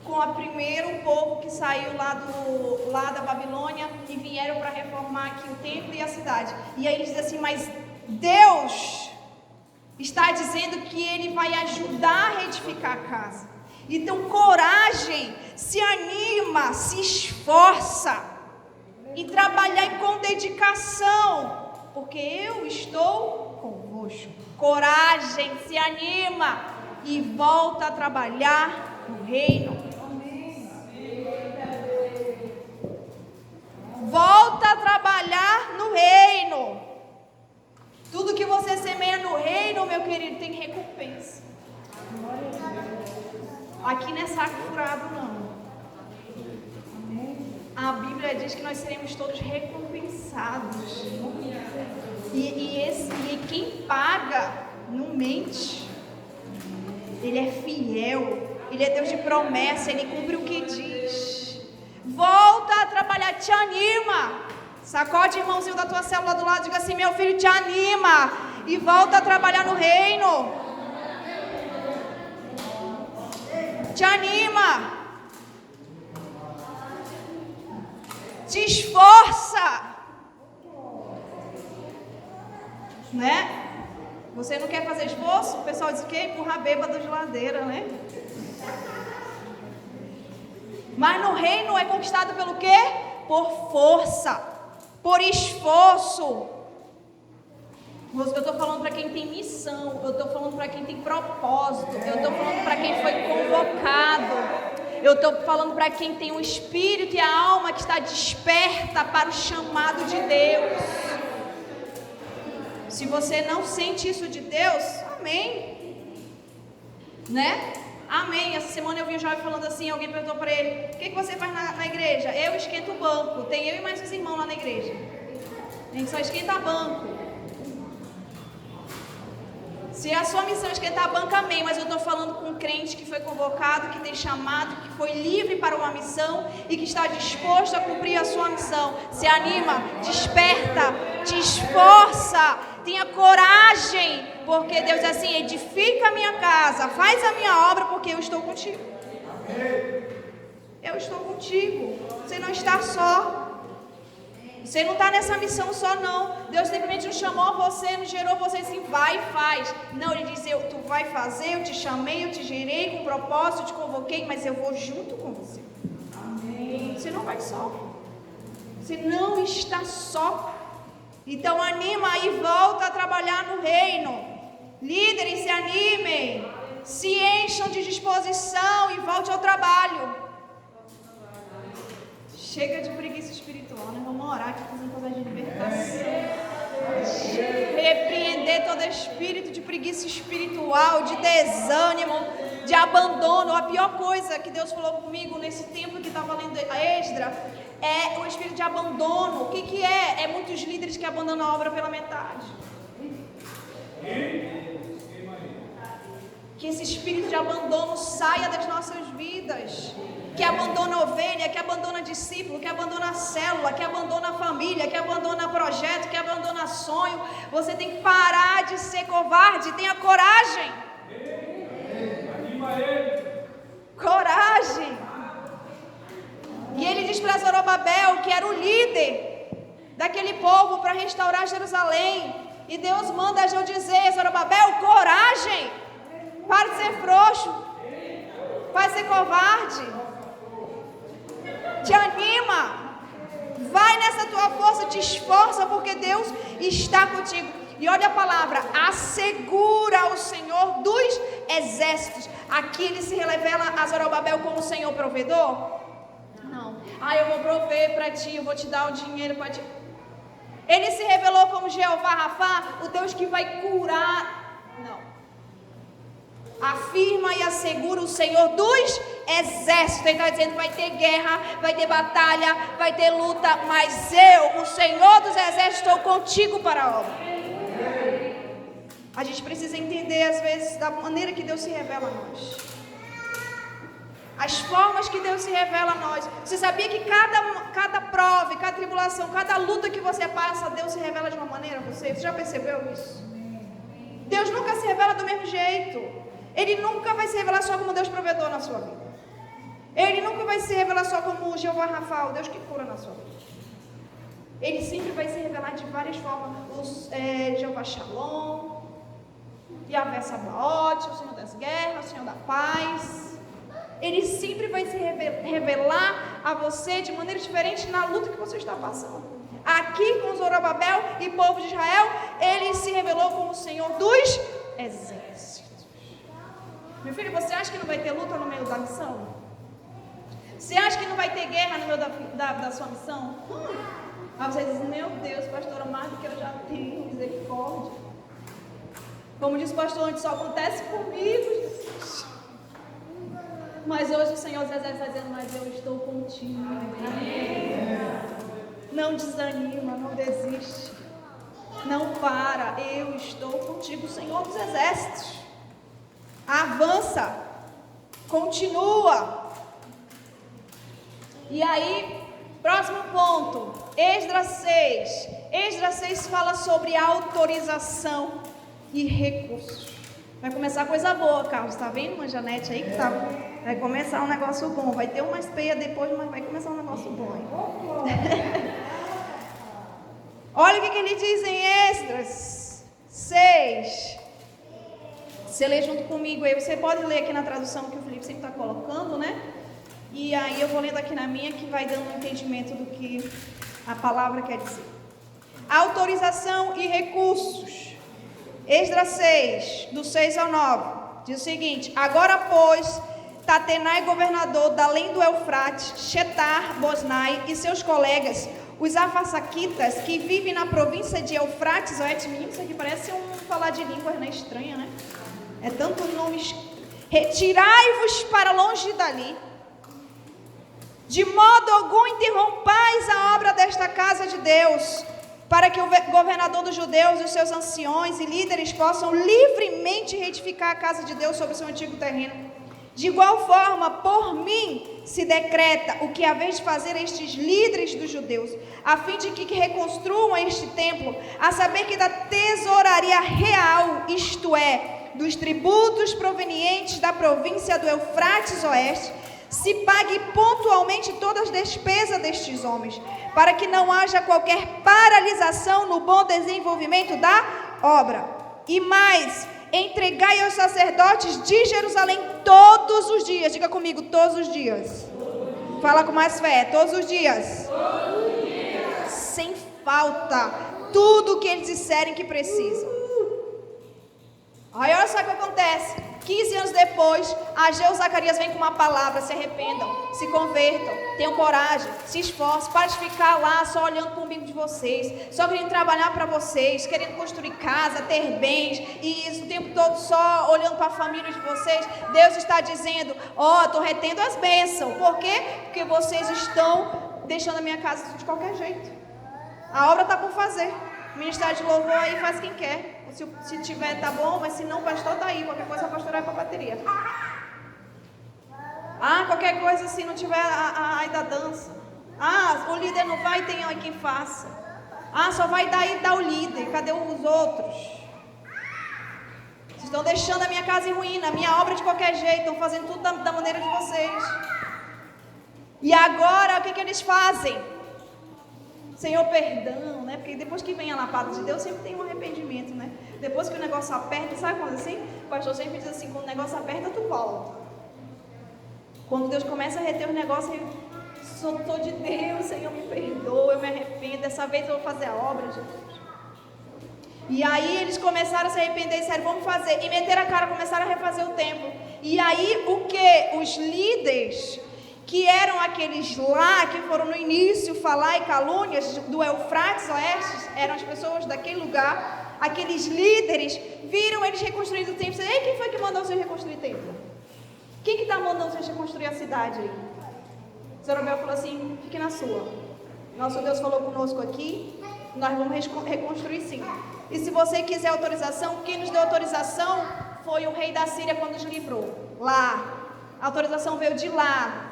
com o primeiro povo que saiu lá da Babilônia e vieram para reformar aqui o templo e a cidade. E aí ele diz assim: mas Deus está dizendo que Ele vai ajudar a reedificar a casa. Então coragem, se anima, se esforça e trabalhar com dedicação, porque eu estou convosco. Coragem, se anima e volta a trabalhar no reino. Volta a trabalhar no reino. Tudo que você semeia no reino, meu querido, tem recompensa. Aqui não é saco furado, não. A Bíblia diz que nós seremos todos recompensados. E quem paga não mente. Ele é fiel. Ele é Deus de promessa. Ele cumpre o que diz. Volta volta a trabalhar, te anima. Sacode o irmãozinho da tua célula do lado, diga assim: meu filho, te anima e volta a trabalhar no reino. Te anima. Te esforça. Né? Você não quer fazer esforço? O pessoal diz que empurrar bêbado de ladeira, né? Mas no reino é conquistado pelo quê? Por força, por esforço. Eu estou falando para quem tem missão, eu estou falando para quem tem propósito, eu estou falando para quem foi convocado, eu estou falando para quem tem o espírito e a alma que está desperta para o chamado de Deus. Se você não sente isso de Deus, amém, né? Amém. Essa semana eu vi um jovem falando assim, alguém perguntou para ele: o que você faz na igreja? Eu esquento o banco. Tem eu e mais uns irmãos lá na igreja. A gente só esquenta banco. Se a sua missão é esquentar banco, amém. Mas eu estou falando com um crente que foi convocado, que tem chamado, que foi livre para uma missão e que está disposto a cumprir a sua missão. Se anima, desperta, te esforça, tenha coragem. Porque Deus diz assim: edifica a minha casa, faz a minha obra, porque eu estou contigo. Eu estou contigo. Você não está só. Você não está nessa missão só, não. Deus simplesmente não chamou você, não gerou você assim: vai e faz. Não, Ele disse: tu vai fazer, eu te chamei, eu te gerei com propósito, eu te convoquei, mas eu vou junto com você. Amém. Você não vai só. Você não está só. Então anima e volta a trabalhar no reino. Líderes, se animem, se encham de disposição e volte ao trabalho. Chega de preguiça espiritual, né? Vamos orar aqui, fazer uma coisa de libertação. Repreender todo espírito de preguiça espiritual, de desânimo, de abandono. A pior coisa que Deus falou comigo nesse tempo que estava lendo a Esdra é o espírito de abandono. O que é? É muitos líderes que abandonam a obra pela metade. Que esse espírito de abandono saia das nossas vidas. Que abandona a ovelha, que abandona discípulo, que abandona a célula, que abandona a família, que abandona projeto, que abandona sonho. Você tem que parar de ser covarde, tenha coragem. Coragem. E ele diz para Zorobabel, que era o líder daquele povo, para restaurar Jerusalém. E Deus manda a eu dizer: Zorobabel, coragem. Para de ser frouxo. Para de ser covarde. Te anima, vai nessa tua força, te esforça, porque Deus está contigo. E olha a palavra: assegura o Senhor dos exércitos. Aqui ele se revela a Zorobabel como o Senhor provedor? Não. Eu vou prover para ti, eu vou te dar o dinheiro para ti. Ele se revelou como Jeová Rafá, o Deus que vai curar. Não. Afirma e assegura o Senhor dos exércitos. Ele está dizendo: vai ter guerra, vai ter batalha, vai ter luta, mas eu, o Senhor dos exércitos, estou contigo para a obra. A gente precisa entender, às vezes, da maneira que Deus se revela a nós, as formas que Deus se revela a nós. Você sabia que cada prova, cada tribulação, cada luta que você passa, Deus se revela de uma maneira a você? Você já percebeu isso? Deus nunca se revela do mesmo jeito. Ele nunca vai se revelar só como Deus provedor na sua vida. Ele nunca vai se revelar só como Jeová Rafa, o Deus que cura na sua vida. Ele sempre vai se revelar de várias formas. Jeová Shalom, Yahvé Sabaoth, o Senhor das guerras, o Senhor da paz. Ele sempre vai se revelar a você de maneira diferente na luta que você está passando. Aqui com Zorobabel e povo de Israel, ele se revelou como o Senhor dos exércitos. Meu filho, você acha que não vai ter luta no meio da missão? Você acha que não vai ter guerra no meio da sua missão? Aí você diz: meu Deus, pastora, mais do que eu já tenho, misericórdia. Como diz o pastor antes, só acontece comigo, Jesus. Mas hoje o Senhor dos Exércitos está dizendo: mas eu estou contigo. Amém. Não desanima, não desiste. Não para, eu estou contigo, Senhor dos Exércitos. Avança, continua. E aí, Próximo ponto, Esdras 6. Esdras 6 fala sobre autorização e recursos. Vai começar coisa boa, Carlos. Tá vendo uma Janete aí que tá? Vai começar um negócio bom. Vai ter uma espeia depois, mas vai começar um negócio bom, hein? Olha o que ele diz em Esdras 6. Você lê junto comigo aí. Você pode ler aqui na tradução que o Felipe sempre está colocando, né? E aí eu vou lendo aqui na minha, que vai dando um entendimento do que a palavra quer dizer. Autorização e recursos. Esdras 6, do 6 ao 9, diz o seguinte: agora, pois, Tatenai, governador da além do Eufrates, Shetar-Bosnai e seus colegas, os Afasaquitas, que vivem na província de Eufrates, isso aqui parece falar de línguas, né, estranha, né? É tanto nomes. Retirai-vos para longe dali. De modo algum interrompais a obra desta casa de Deus, para que o governador dos judeus, os seus anciões e líderes possam livremente reedificar a casa de Deus sobre o seu antigo terreno. De igual forma, por mim se decreta o que haveis de fazer estes líderes dos judeus, a fim de que reconstruam este templo, a saber que da tesouraria real, isto é, dos tributos provenientes da província do Eufrates Oeste, se pague pontualmente todas as despesas destes homens, para que não haja qualquer paralisação no bom desenvolvimento da obra. E mais, entregai aos sacerdotes de Jerusalém todos os dias, diga comigo, todos os dias. Fala com mais fé, todos os dias. Sem falta, tudo o que eles disserem que precisam. Aí olha só o que acontece. 15 anos depois, Ageu e Zacarias vêm com uma palavra: se arrependam, se convertam, tenham coragem, se esforcem, para de ficar lá só olhando para o umbigo de vocês, só querendo trabalhar para vocês, querendo construir casa, ter bens, e isso o tempo todo só olhando para a família de vocês. Deus está dizendo: estou retendo as bênçãos. Por quê? Porque vocês estão deixando a minha casa de qualquer jeito. A obra está por fazer. O ministério de louvor aí faz quem quer. Se tiver, tá bom, mas se não, o pastor tá aí. Qualquer coisa, o pastor vai para a bateria. Qualquer coisa, se não tiver, aí da dança. O líder não vai, tem aí quem faça. Só vai dar o líder. Cadê os outros? Vocês estão deixando a minha casa em ruína, a minha obra de qualquer jeito. Estão fazendo tudo da maneira de vocês. E agora, o que eles fazem? Senhor, perdão, né? Porque depois que vem a lapada de Deus, sempre tem um arrependimento, né? Depois que o negócio aperta, sabe quando assim? O pastor sempre diz assim: quando o negócio aperta, tu volta. Quando Deus começa a reter os negócios, eu sou de Deus, Senhor, me perdoa, eu me arrependo, dessa vez eu vou fazer a obra, Jesus. E aí eles começaram a se arrepender e disseram: vamos fazer. E meteram a cara, começaram a refazer o templo. E aí o que? Os líderes, que eram aqueles lá que foram no início falar e calúnias do Eufrates Oeste, eram as pessoas daquele lugar, aqueles líderes, viram eles reconstruindo o templo. Ei, quem foi que mandou vocês reconstruir o templo? Quem que está mandando vocês reconstruir a cidade aí? Zorobabel falou assim: fique na sua. Nosso Deus falou conosco aqui, nós vamos reconstruir sim. E se você quiser autorização, quem nos deu autorização foi o rei da Síria quando nos livrou. Lá, a autorização veio de lá.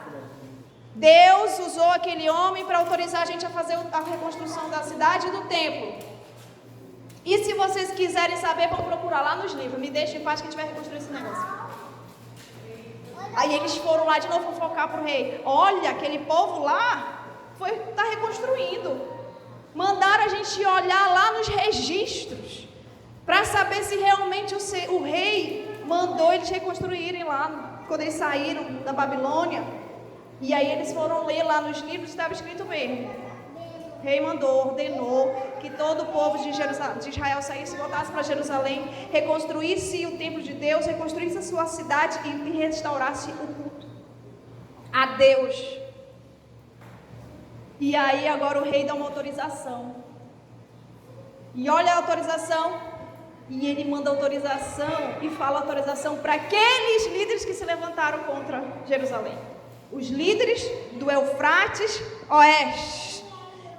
Deus usou aquele homem para autorizar a gente a fazer a reconstrução da cidade e do templo. E se vocês quiserem saber, vão procurar lá nos livros. Me deixem em paz que a gente vai reconstruir esse negócio. Aí eles foram lá de novo fofocar para o rei: olha, aquele povo lá está reconstruindo. Mandaram a gente olhar lá nos registros para saber se realmente o rei mandou eles reconstruírem lá quando eles saíram da Babilônia. E aí eles foram ler lá nos livros, estava escrito mesmo. O rei mandou, ordenou que todo o povo de Israel saísse e voltasse para Jerusalém, reconstruísse o templo de Deus, reconstruísse a sua cidade e restaurasse o culto a Deus. E aí agora o rei dá uma autorização. E olha a autorização. E ele manda autorização e fala autorização para aqueles líderes que se levantaram contra Jerusalém. Os líderes do Eufrates Oeste.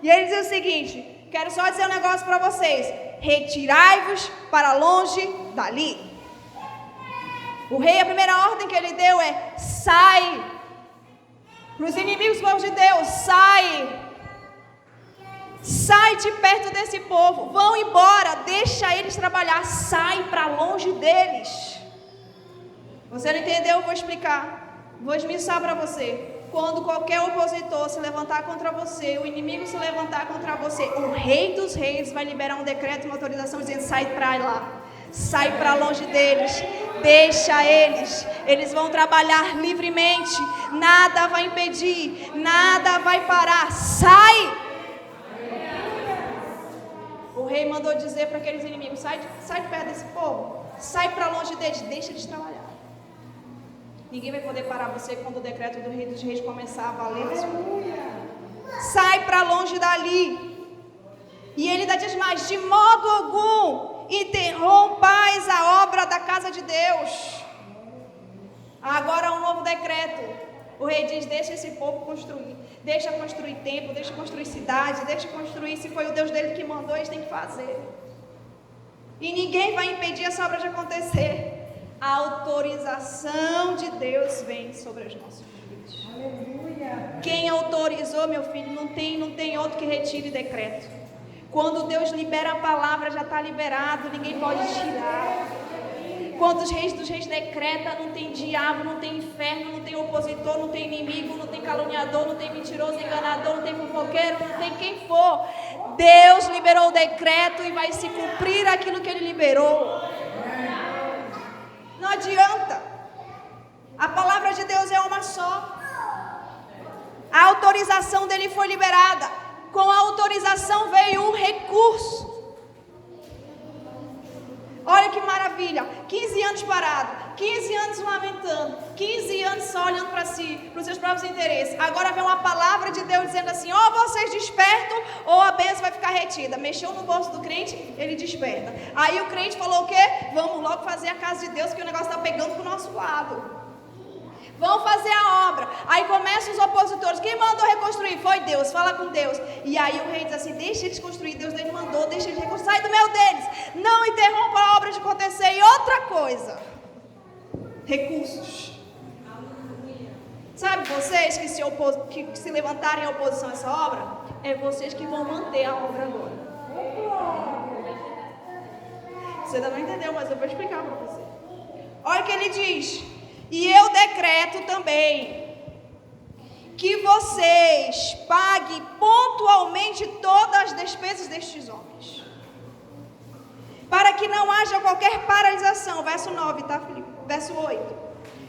E ele diz o seguinte: quero só dizer um negócio para vocês: retirai-vos para longe dali. O rei, a primeira ordem que ele deu é: sai. Para os inimigos do povo de Deus: sai. Sai de perto desse povo, vão embora, deixa eles trabalhar, sai para longe deles. Você não entendeu? Eu vou explicar, vou esmiuçar para você. Quando qualquer opositor se levantar contra você, o inimigo se levantar contra você, o Rei dos Reis vai liberar um decreto, uma autorização dizendo: sai para lá, sai para longe deles, deixa eles vão trabalhar livremente, nada vai impedir, nada vai parar, sai. O rei mandou dizer para aqueles inimigos: sai de perto desse povo, sai para longe deles, deixa eles trabalhar. Ninguém vai poder parar você quando o decreto do Rei dos Reis começar a valer. Sai para longe dali. E ele ainda diz mais: de modo algum interrompais a obra da casa de Deus. Agora um novo decreto. O rei diz: deixa esse povo construir. Deixa construir templo, deixa construir cidade, deixa construir. Se foi o Deus dele que mandou, eles têm que fazer. E ninguém vai impedir essa obra de acontecer. A autorização de Deus vem sobre os nossos filhos. Aleluia. Quem autorizou, meu filho, não tem outro que retire decreto. Quando Deus libera a palavra, já está liberado, ninguém pode tirar. Quando os reis dos reis decretam, não tem diabo, não tem inferno, não tem opositor, não tem inimigo, não tem caluniador, não tem mentiroso, enganador, não tem fofoqueiro, não tem quem for. Deus liberou o decreto e vai se cumprir aquilo que Ele liberou. Não adianta. A palavra de Deus é uma só. A autorização dele foi liberada. Com a autorização veio um recurso. Olha que maravilha. 15 anos parado, 15 anos lamentando, 15 anos só olhando para si, para os seus próprios interesses. Agora vem uma palavra de Deus dizendo assim: ou vocês despertam, ou a bênção vai ficar retida. Mexeu no bolso do crente, ele desperta. Aí o crente falou o quê? Vamos logo fazer a casa de Deus, que o negócio está pegando para o nosso lado. Vamos fazer a obra. Aí começam os opositores: quem mandou reconstruir? Foi Deus, fala com Deus. E aí o rei diz assim: deixa eles construir, Deus dele mandou, deixa eles reconstruir, sai do meio deles, não interrompa a obra de acontecer. E outra coisa, recursos. Sabe vocês que se levantarem em oposição a essa obra, é vocês que vão manter a obra agora. Você ainda não entendeu, mas eu vou explicar para você. Olha o que ele diz: e eu decreto também que vocês paguem pontualmente todas as despesas destes homens, para que não haja qualquer paralisação. Verso 9, tá, Filipe? Verso 8.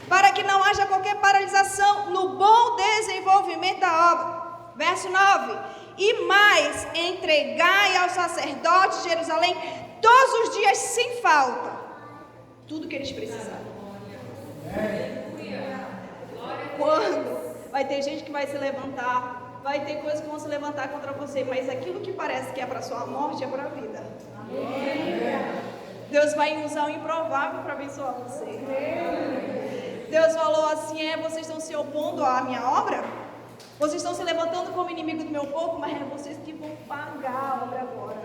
Para que não haja qualquer paralisação no bom desenvolvimento da obra. Verso 9. E mais, entregai aos sacerdotes de Jerusalém todos os dias sem falta tudo que eles precisarem. Quando vai ter gente que vai se levantar, vai ter coisas que vão se levantar contra você, mas aquilo que parece que é para sua morte é para a vida. Deus vai usar o improvável para abençoar você. Deus falou assim: vocês estão se opondo à minha obra? Vocês estão se levantando como inimigo do meu povo, mas é vocês que vão pagar a obra agora.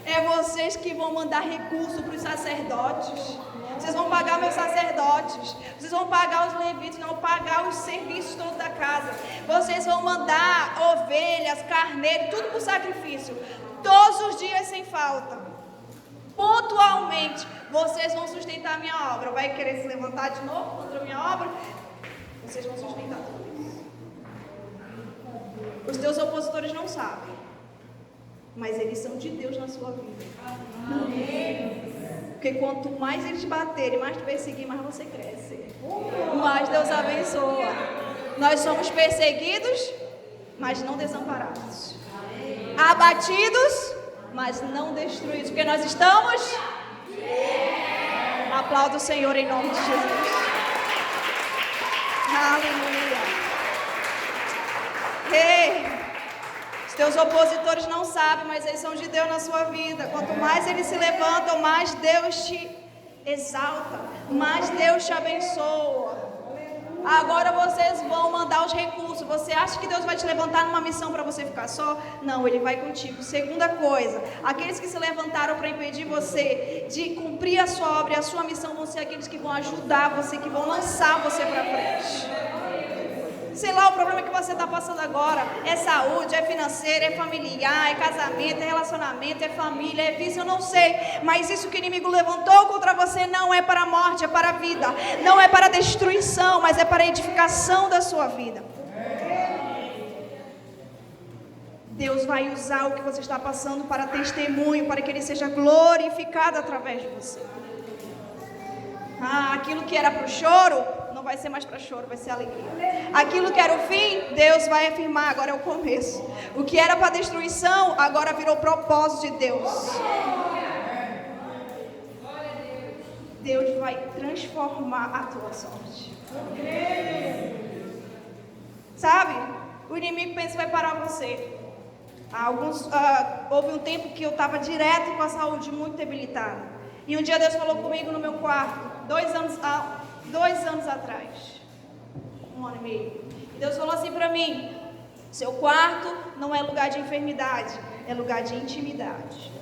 É vocês que vão mandar recurso para os sacerdotes. Vocês vão pagar meus sacerdotes. Vocês vão pagar os levitas, não pagar os serviços todos da casa. Vocês vão mandar ovelhas, carneiro, tudo por sacrifício. Todos os dias sem falta. Pontualmente, vocês vão sustentar a minha obra. Vai querer se levantar de novo contra a minha obra? Vocês vão sustentar tudo isso. Os teus opositores não sabem, mas eles são de Deus na sua vida. Amém. Porque quanto mais eles baterem, mais te perseguir, mais você cresce. Mais Deus abençoa. Nós somos perseguidos, mas não desamparados. Abatidos, mas não destruídos. Porque nós estamos... Aplauda o Senhor em nome de Jesus. Aleluia. Ei. Os teus opositores não sabem, mas eles são de Deus na sua vida. Quanto mais eles se levantam, mais Deus te exalta, mais Deus te abençoa. Agora vocês vão mandar os recursos. Você acha que Deus vai te levantar numa missão para você ficar só? Não, Ele vai contigo. Segunda coisa, aqueles que se levantaram para impedir você de cumprir a sua obra e a sua missão vão ser aqueles que vão ajudar você, que vão lançar você para frente. Sei lá, o problema que você está passando agora é saúde, é financeiro, é familiar, é casamento, é relacionamento, é família, é vício, eu não sei. Mas isso que o inimigo levantou contra você não é para a morte, é para a vida. Não é para a destruição, mas é para a edificação da sua vida. Deus vai usar o que você está passando para testemunho, para que Ele seja glorificado através de você. Aquilo que era para o choro, não vai ser mais para choro, vai ser alegria. Aquilo que era o fim, Deus vai afirmar, agora é o começo. O que era para destruição, agora virou propósito de Deus. Deus vai transformar a tua sorte. Sabe? O inimigo pensa que vai parar você. Houve um tempo que eu estava direto com a saúde muito debilitada. E um dia Deus falou comigo no meu quarto, 2 anos atrás, 1 ano e meio. Deus falou assim para mim: seu quarto não é lugar de enfermidade, é lugar de intimidade.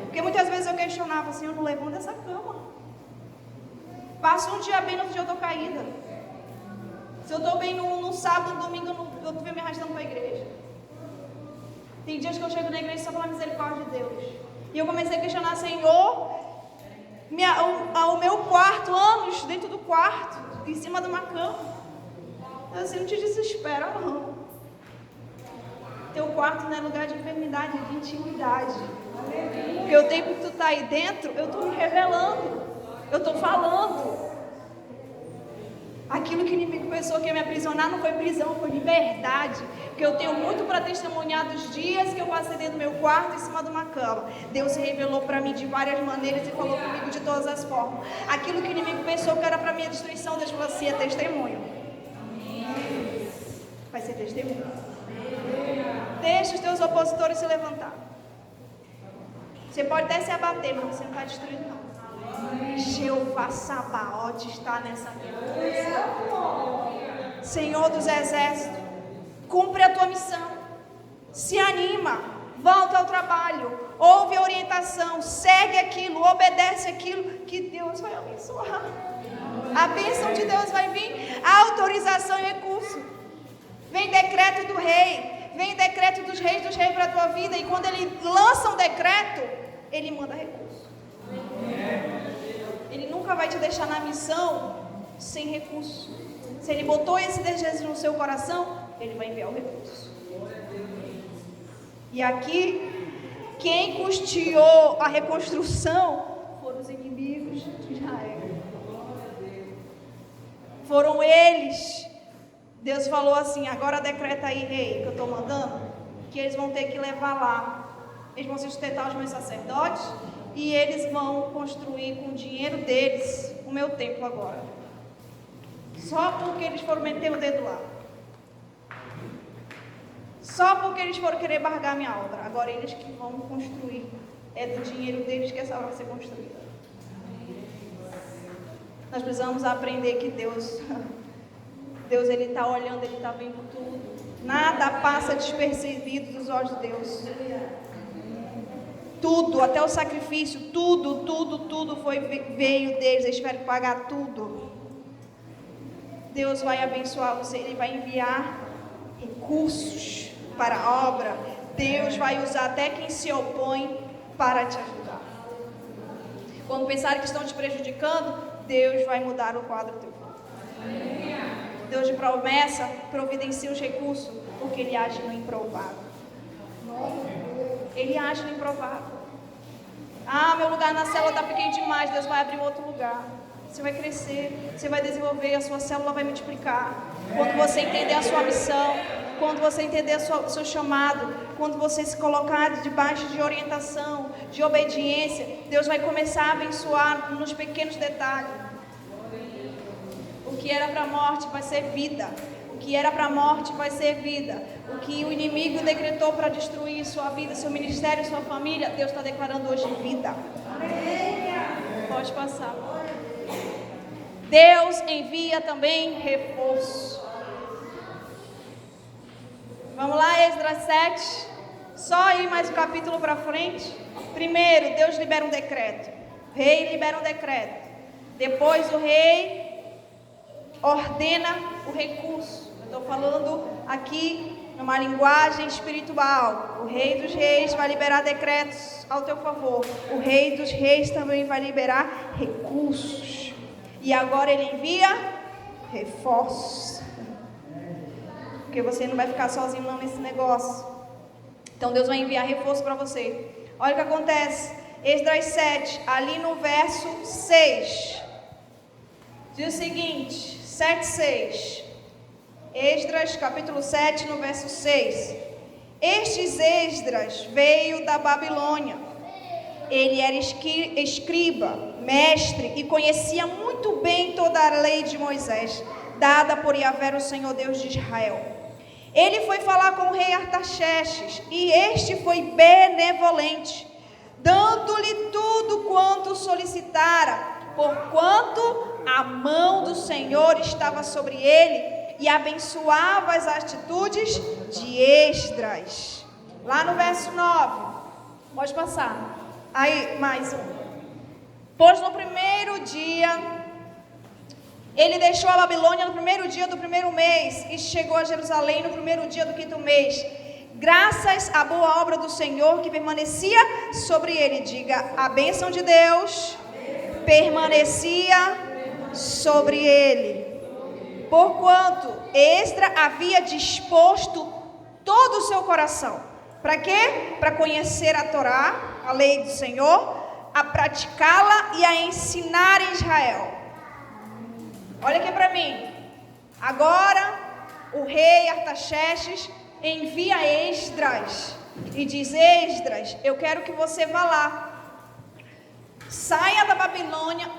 Porque muitas vezes eu questionava assim: eu não levanto dessa cama. Passo um dia bem, no outro dia eu estou caída. Se eu estou bem no sábado, no domingo, eu estou me arrastando para a igreja. Tem dias que eu chego na igreja só pela misericórdia de Deus. E eu comecei a questionar: Senhor, o meu quarto, anos dentro do quarto, em cima de uma cama. Assim, não te desespera não. Teu quarto não é lugar de enfermidade, é de intimidade. Porque o tempo que tu está aí dentro, eu estou me revelando, eu estou falando. Aquilo que o inimigo pensou que ia me aprisionar não foi prisão, foi liberdade. Porque eu tenho muito para testemunhar dos dias que eu passei dentro do meu quarto, em cima de uma cama. Deus se revelou para mim de várias maneiras e falou comigo de todas as formas. Aquilo que o inimigo pensou que era para minha destruição, Deus falou assim: é testemunho. Vai ser testemunho. Deixa os teus opositores se levantar. Você pode até se abater, mas você não está destruído não. Jeová Sabaote está nessa vida. Senhor dos exércitos, cumpre a tua missão. Se anima, volta ao trabalho, ouve a orientação, segue aquilo, obedece aquilo, que Deus vai abençoar. A bênção de Deus vai vir, a autorização e recurso. Vem decreto do rei, vem decreto dos reis para a tua vida. E quando ele lança um decreto, ele manda recurso. Ele nunca vai te deixar na missão sem recurso. Se ele botou esse desejo no seu coração, ele vai enviar o recurso. E aqui, quem custeou a reconstrução foram os inimigos de Israel. Foram eles. Deus falou assim: agora decreta aí, rei, que eu estou mandando, que eles vão ter que levar lá. Eles vão sustentar os meus sacerdotes e eles vão construir com o dinheiro deles o meu templo agora. Só porque eles foram meter o dedo lá. Só porque eles foram querer bargar minha obra. Agora eles que vão construir. É do dinheiro deles que essa obra vai ser construída. Nós precisamos aprender que Deus ele está olhando, Ele está vendo tudo. Nada passa despercebido dos olhos de Deus. Tudo, até o sacrifício, tudo veio deles. Eles tiveram que pagar tudo. Deus vai abençoar você, Ele vai enviar recursos para a obra. Deus vai usar até quem se opõe para te ajudar. Quando pensarem que estão te prejudicando, Deus vai mudar o quadro teu. Deus de promessa providencia os recursos, porque Ele age no improvável. Ele age no improvável. Meu lugar na célula está pequeno demais. Deus vai abrir outro lugar. Você vai crescer, você vai desenvolver, a sua célula vai multiplicar. Quando você entender a sua missão, quando você entender o seu chamado, quando você se colocar debaixo de orientação, de obediência, Deus vai começar a abençoar nos pequenos detalhes. O que era para a morte vai ser vida. O que era para a morte vai ser vida. O que o inimigo decretou para destruir sua vida, seu ministério, sua família, Deus está declarando hoje vida. Pode passar. Deus envia também reforço. Vamos lá, Esdras 7. Só ir mais um capítulo para frente. Primeiro, Deus libera um decreto. O rei libera um decreto. Depois o rei ordena o recurso. Eu estou falando aqui numa linguagem espiritual. O Rei dos Reis vai liberar decretos ao teu favor. O Rei dos Reis também vai liberar recursos. E agora ele envia reforços. Porque você não vai ficar sozinho não nesse negócio. Então Deus vai enviar reforço para você. Olha o que acontece. Esdras 7, ali no verso 6. Diz o seguinte, 7:6. Esdras, capítulo 7, no verso 6. Estes Esdras veio da Babilônia. Ele era escriba, mestre, e conhecia muito bem toda a lei de Moisés, dada por Yahvé, o Senhor Deus de Israel. Ele foi falar com o rei Artaxerxes, e este foi benevolente, dando-lhe tudo quanto solicitara, porquanto a mão do Senhor estava sobre ele, e abençoava as atitudes de Esdras. Lá no verso 9, pode passar. Aí, mais um. Pois no primeiro dia, ele deixou a Babilônia no primeiro dia do primeiro mês, e chegou a Jerusalém no primeiro dia do quinto mês, graças à boa obra do Senhor que permanecia sobre ele. Diga, a bênção de Deus permanecia sobre ele. Porquanto Esdras havia disposto todo o seu coração. Para quê? Para conhecer a Torá, a lei do Senhor, a praticá-la e a ensinar em Israel. Olha aqui para mim. Agora o rei Artaxerxes envia Esdras e diz: Esdras, eu quero que você vá lá, saia da Babilônia,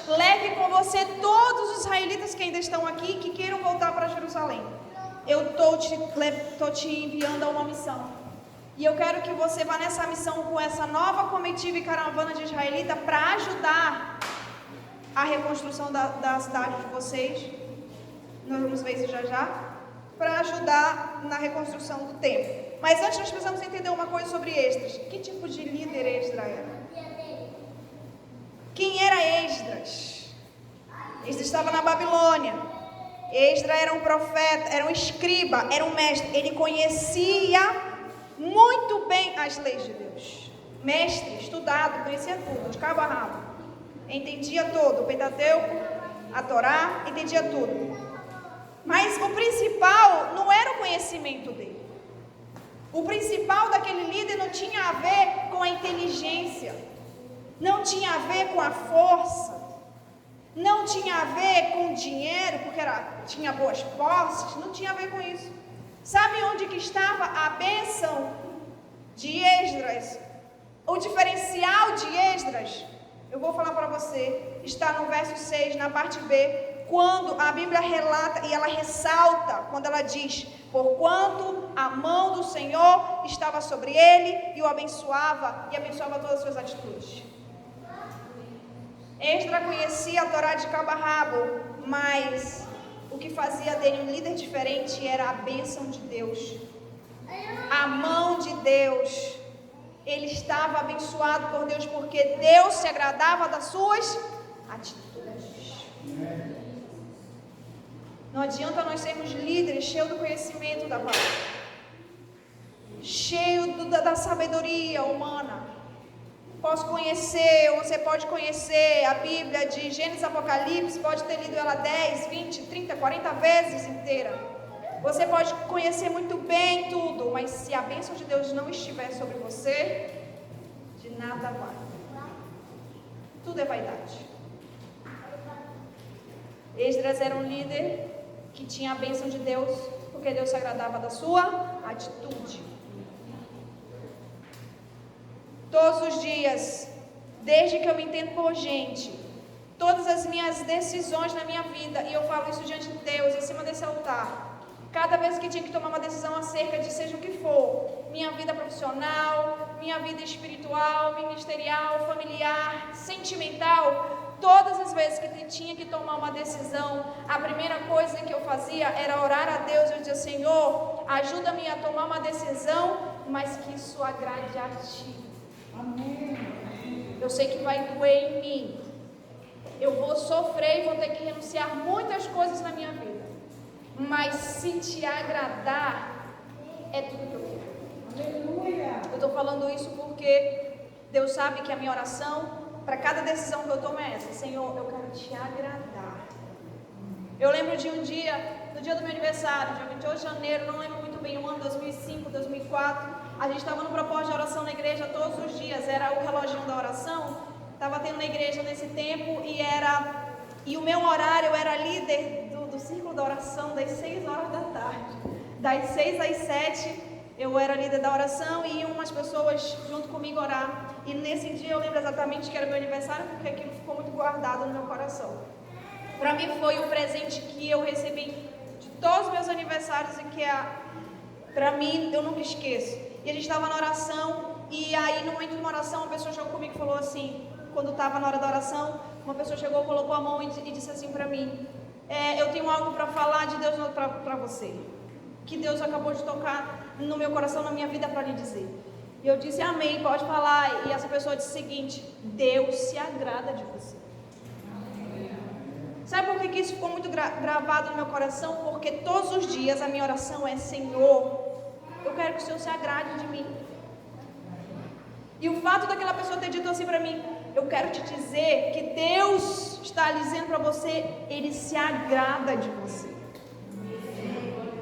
leve com você todos os israelitas que ainda estão aqui, que queiram voltar para Jerusalém. Eu estou te enviando a uma missão. E eu quero que você vá nessa missão com essa nova comitiva e caravana de israelita para ajudar a reconstrução da cidade de vocês. Nós vamos ver isso já. Para ajudar na reconstrução do templo. Mas antes nós precisamos entender uma coisa sobre Esdras. Que tipo de líder Esdras era? Quem era Esdras? Esdras estava na Babilônia. Esdras era um profeta, era um escriba, era um mestre. Ele conhecia muito bem as leis de Deus. Mestre, estudado, conhecia tudo, de cabo a rabo. Entendia todo, o Pentateuco, a Torá, entendia tudo. Mas o principal não era o conhecimento dele. O principal daquele líder não tinha a ver com a inteligência, não tinha a ver com a força, não tinha a ver com o dinheiro, porque tinha boas posses, não tinha a ver com isso. Sabe onde que estava a bênção de Esdras? O diferencial de Esdras, eu vou falar para você, está no verso 6, na parte B, quando a Bíblia relata e ela ressalta, quando ela diz: porquanto a mão do Senhor estava sobre ele e o abençoava, e abençoava todas as suas atitudes. Esdras conhecia a Torá de cabo a rabo, mas o que fazia dele um líder diferente era a bênção de Deus, a mão de Deus. Ele estava abençoado por Deus, porque Deus se agradava das suas atitudes. Não adianta nós sermos líderes cheios do conhecimento da palavra, cheio da sabedoria humana. Posso conhecer, ou você pode conhecer a Bíblia de Gênesis, Apocalipse, pode ter lido ela 10, 20, 30, 40 vezes inteira. Você pode conhecer muito bem tudo, mas se a bênção de Deus não estiver sobre você, de nada vale. Tudo é vaidade. Esdras era um líder que tinha a bênção de Deus, porque Deus se agradava da sua atitude. Todos os dias, desde que eu me entendo por gente, todas as minhas decisões na minha vida, e eu falo isso diante de Deus, em cima desse altar, cada vez que tinha que tomar uma decisão acerca de seja o que for, minha vida profissional, minha vida espiritual, ministerial, familiar, sentimental, todas as vezes que tinha que tomar uma decisão, a primeira coisa que eu fazia era orar a Deus. Eu dizia: Senhor, ajuda-me a tomar uma decisão, mas que isso agrade a Ti. Amém. Eu sei que vai doer em mim, eu vou sofrer e vou ter que renunciar muitas coisas na minha vida. Mas se te agradar, é tudo que eu quero. Aleluia! Eu estou falando isso porque Deus sabe que a minha oração, para cada decisão que eu tomo é essa: Senhor, eu quero te agradar. Eu lembro de um dia, no dia do meu aniversário, dia 28 de janeiro, não lembro muito bem, o ano 2005, 2004, a gente estava no propósito de oração na igreja todos os dias, era o reloginho da oração, estava tendo na igreja nesse tempo, e o meu horário, eu era líder do círculo da oração das 6 horas da tarde, das 6 às 7, eu era líder da oração e iam umas pessoas junto comigo orar, e nesse dia eu lembro exatamente que era meu aniversário, porque aquilo ficou muito guardado no meu coração. Para mim foi um presente que eu recebi de todos os meus aniversários e que para mim eu nunca esqueço. E a gente estava na oração e aí no momento de uma oração uma pessoa chegou comigo e falou assim, quando estava na hora da oração, uma pessoa chegou, colocou a mão e disse assim para mim, eu tenho algo para falar de Deus para você, que Deus acabou de tocar no meu coração, na minha vida, para lhe dizer. E eu disse, amém, pode falar. E essa pessoa disse o seguinte, Deus se agrada de você. Sabe por que isso ficou muito gravado no meu coração? Porque todos os dias a minha oração é, Senhor, eu quero que o Senhor se agrade de mim. E o fato daquela pessoa ter dito assim para mim, eu quero te dizer que Deus está dizendo para você, Ele se agrada de você.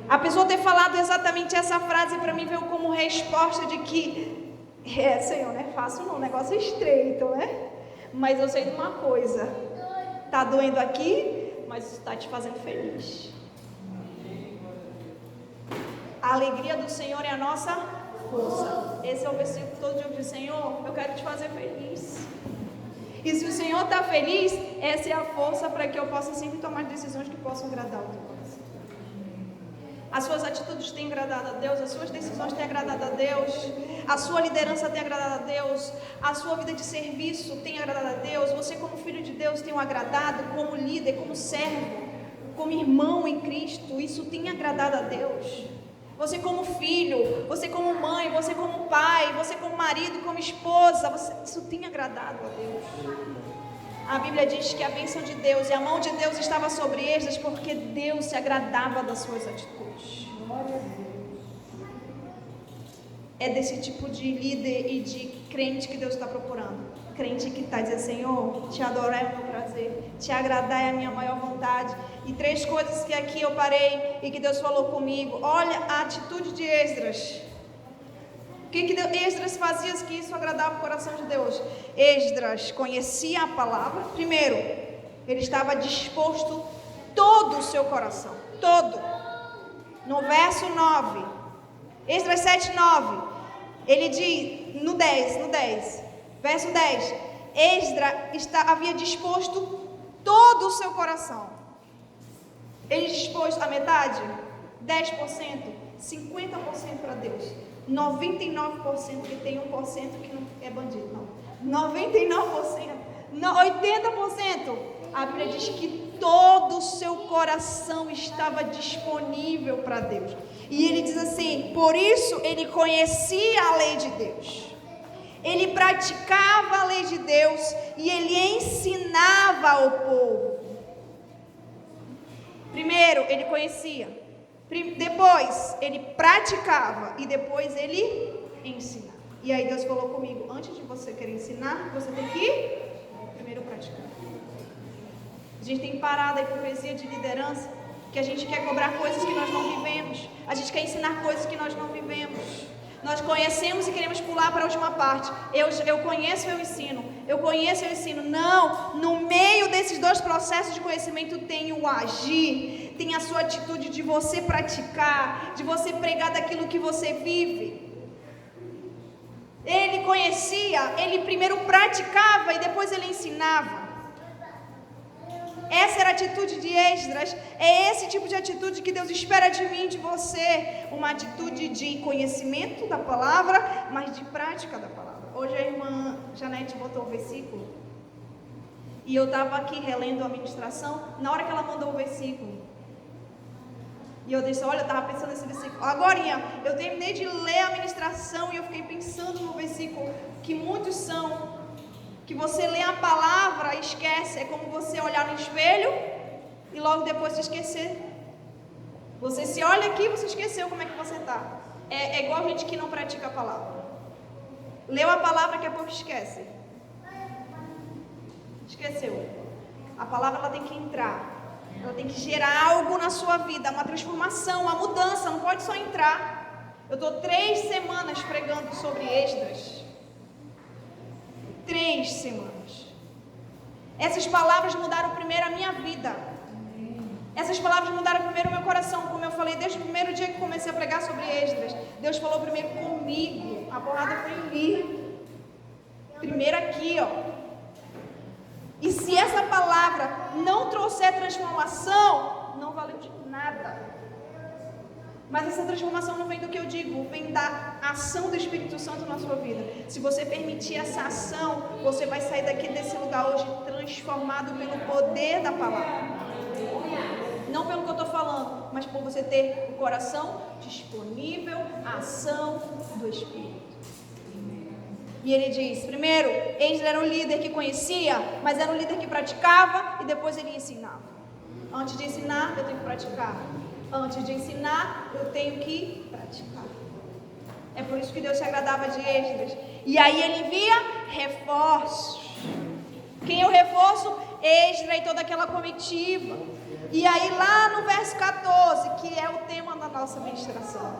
A pessoa ter falado exatamente essa frase para mim veio como resposta de que, Senhor, não é fácil não, o negócio é estreito, né? Mas eu sei de uma coisa, tá doendo aqui, mas está te fazendo feliz. A alegria do Senhor é a nossa força. Esse é o versículo todo dia eu digo, Senhor, eu quero te fazer feliz. E se o Senhor está feliz, essa é a força para que eu possa sempre tomar decisões que possam agradar o teu coração. As suas atitudes têm agradado a Deus, as suas decisões têm agradado a Deus, a sua liderança tem agradado a Deus, a sua vida de serviço tem agradado a Deus, você como filho de Deus tem o agradado, como líder, como servo, como irmão em Cristo, isso tem agradado a Deus. Você como filho, você como mãe, você como pai, você como marido, como esposa, isso tem agradado a Deus. A Bíblia diz que a bênção de Deus e a mão de Deus estava sobre Esdras porque Deus se agradava das suas atitudes. É desse tipo de líder e de crente que Deus está procurando. Crente que está dizendo, Senhor, te adorar é o meu prazer, te agradar é a minha maior vontade. E 3 coisas que aqui eu parei e que Deus falou comigo. Olha a atitude de Esdras. O que Esdras fazia que isso agradava o coração de Deus? Esdras conhecia a palavra. Primeiro, ele estava disposto todo o seu coração. Todo. No verso 9. Esdras 7, 9. Ele diz, no 10. Verso 10. Esdras havia disposto todo o seu coração. Ele dispôs a metade? 10%. 50% para Deus. 99% que tem 1% que não é bandido, não. 99%, 80%. A Bíblia diz que todo o seu coração estava disponível para Deus. E ele diz assim, por isso ele conhecia a lei de Deus. Ele praticava a lei de Deus e ele ensinava ao povo. Primeiro, ele conhecia. Depois ele praticava e depois ele ensinava. E aí Deus falou comigo, antes de você querer ensinar, você tem que primeiro praticar. A gente tem parado a hipocrisia de liderança, que a gente quer cobrar coisas que nós não vivemos, a gente quer ensinar coisas que nós não vivemos. Nós conhecemos e queremos pular para a última parte. Eu conheço, eu ensino. Eu conheço, eu ensino. Não, no meio desses 2 processos de conhecimento tem o agir, tem a sua atitude de você praticar, de você pregar daquilo que você vive. Ele conhecia, ele primeiro praticava e depois ele ensinava. Essa era a atitude de Esdras. É esse tipo de atitude que Deus espera de mim e de você. Uma atitude de conhecimento da palavra, mas de prática da palavra. Hoje a irmã Janete botou o versículo. E eu estava aqui relendo a ministração. Na hora que ela mandou o versículo. E eu disse, olha, eu estava pensando nesse versículo. Agorinha, eu terminei de ler a ministração e eu fiquei pensando no versículo. Que muitos são que você lê a palavra e esquece. É como você olhar no espelho e logo depois se esquecer. Você se olha aqui e você esqueceu como é que você está. É igual gente que não pratica a palavra. Leu a palavra, daqui a pouco esquece. Esqueceu. A palavra ela tem que entrar. Ela tem que gerar algo na sua vida, uma transformação, uma mudança. Não pode só entrar. Eu estou 3 semanas pregando sobre Esdras. 3 semanas. Essas palavras mudaram primeiro a minha vida. Essas palavras mudaram primeiro o meu coração. Como eu falei, desde o primeiro dia que comecei a pregar sobre Esdras, Deus falou primeiro comigo. A porrada foi em mim. Primeiro aqui, ó. E se essa palavra não trouxer transformação, não valeu de nada. Mas essa transformação não vem do que eu digo, vem da ação do Espírito Santo na sua vida. Se você permitir essa ação, você vai sair daqui desse lugar hoje transformado pelo poder da palavra. Não pelo que eu estou falando, mas por você ter o coração disponível à ação do Espírito. E ele diz, primeiro, Esdras era um líder que conhecia, mas era um líder que praticava e depois ele ensinava. Antes de ensinar, eu tenho que praticar. Antes de ensinar, eu tenho que praticar. É por isso que Deus se agradava de Esdras. E aí ele envia reforços. Quem é o reforço? Esdras e toda aquela comitiva. E aí lá no verso 14, que é o tema da nossa ministração.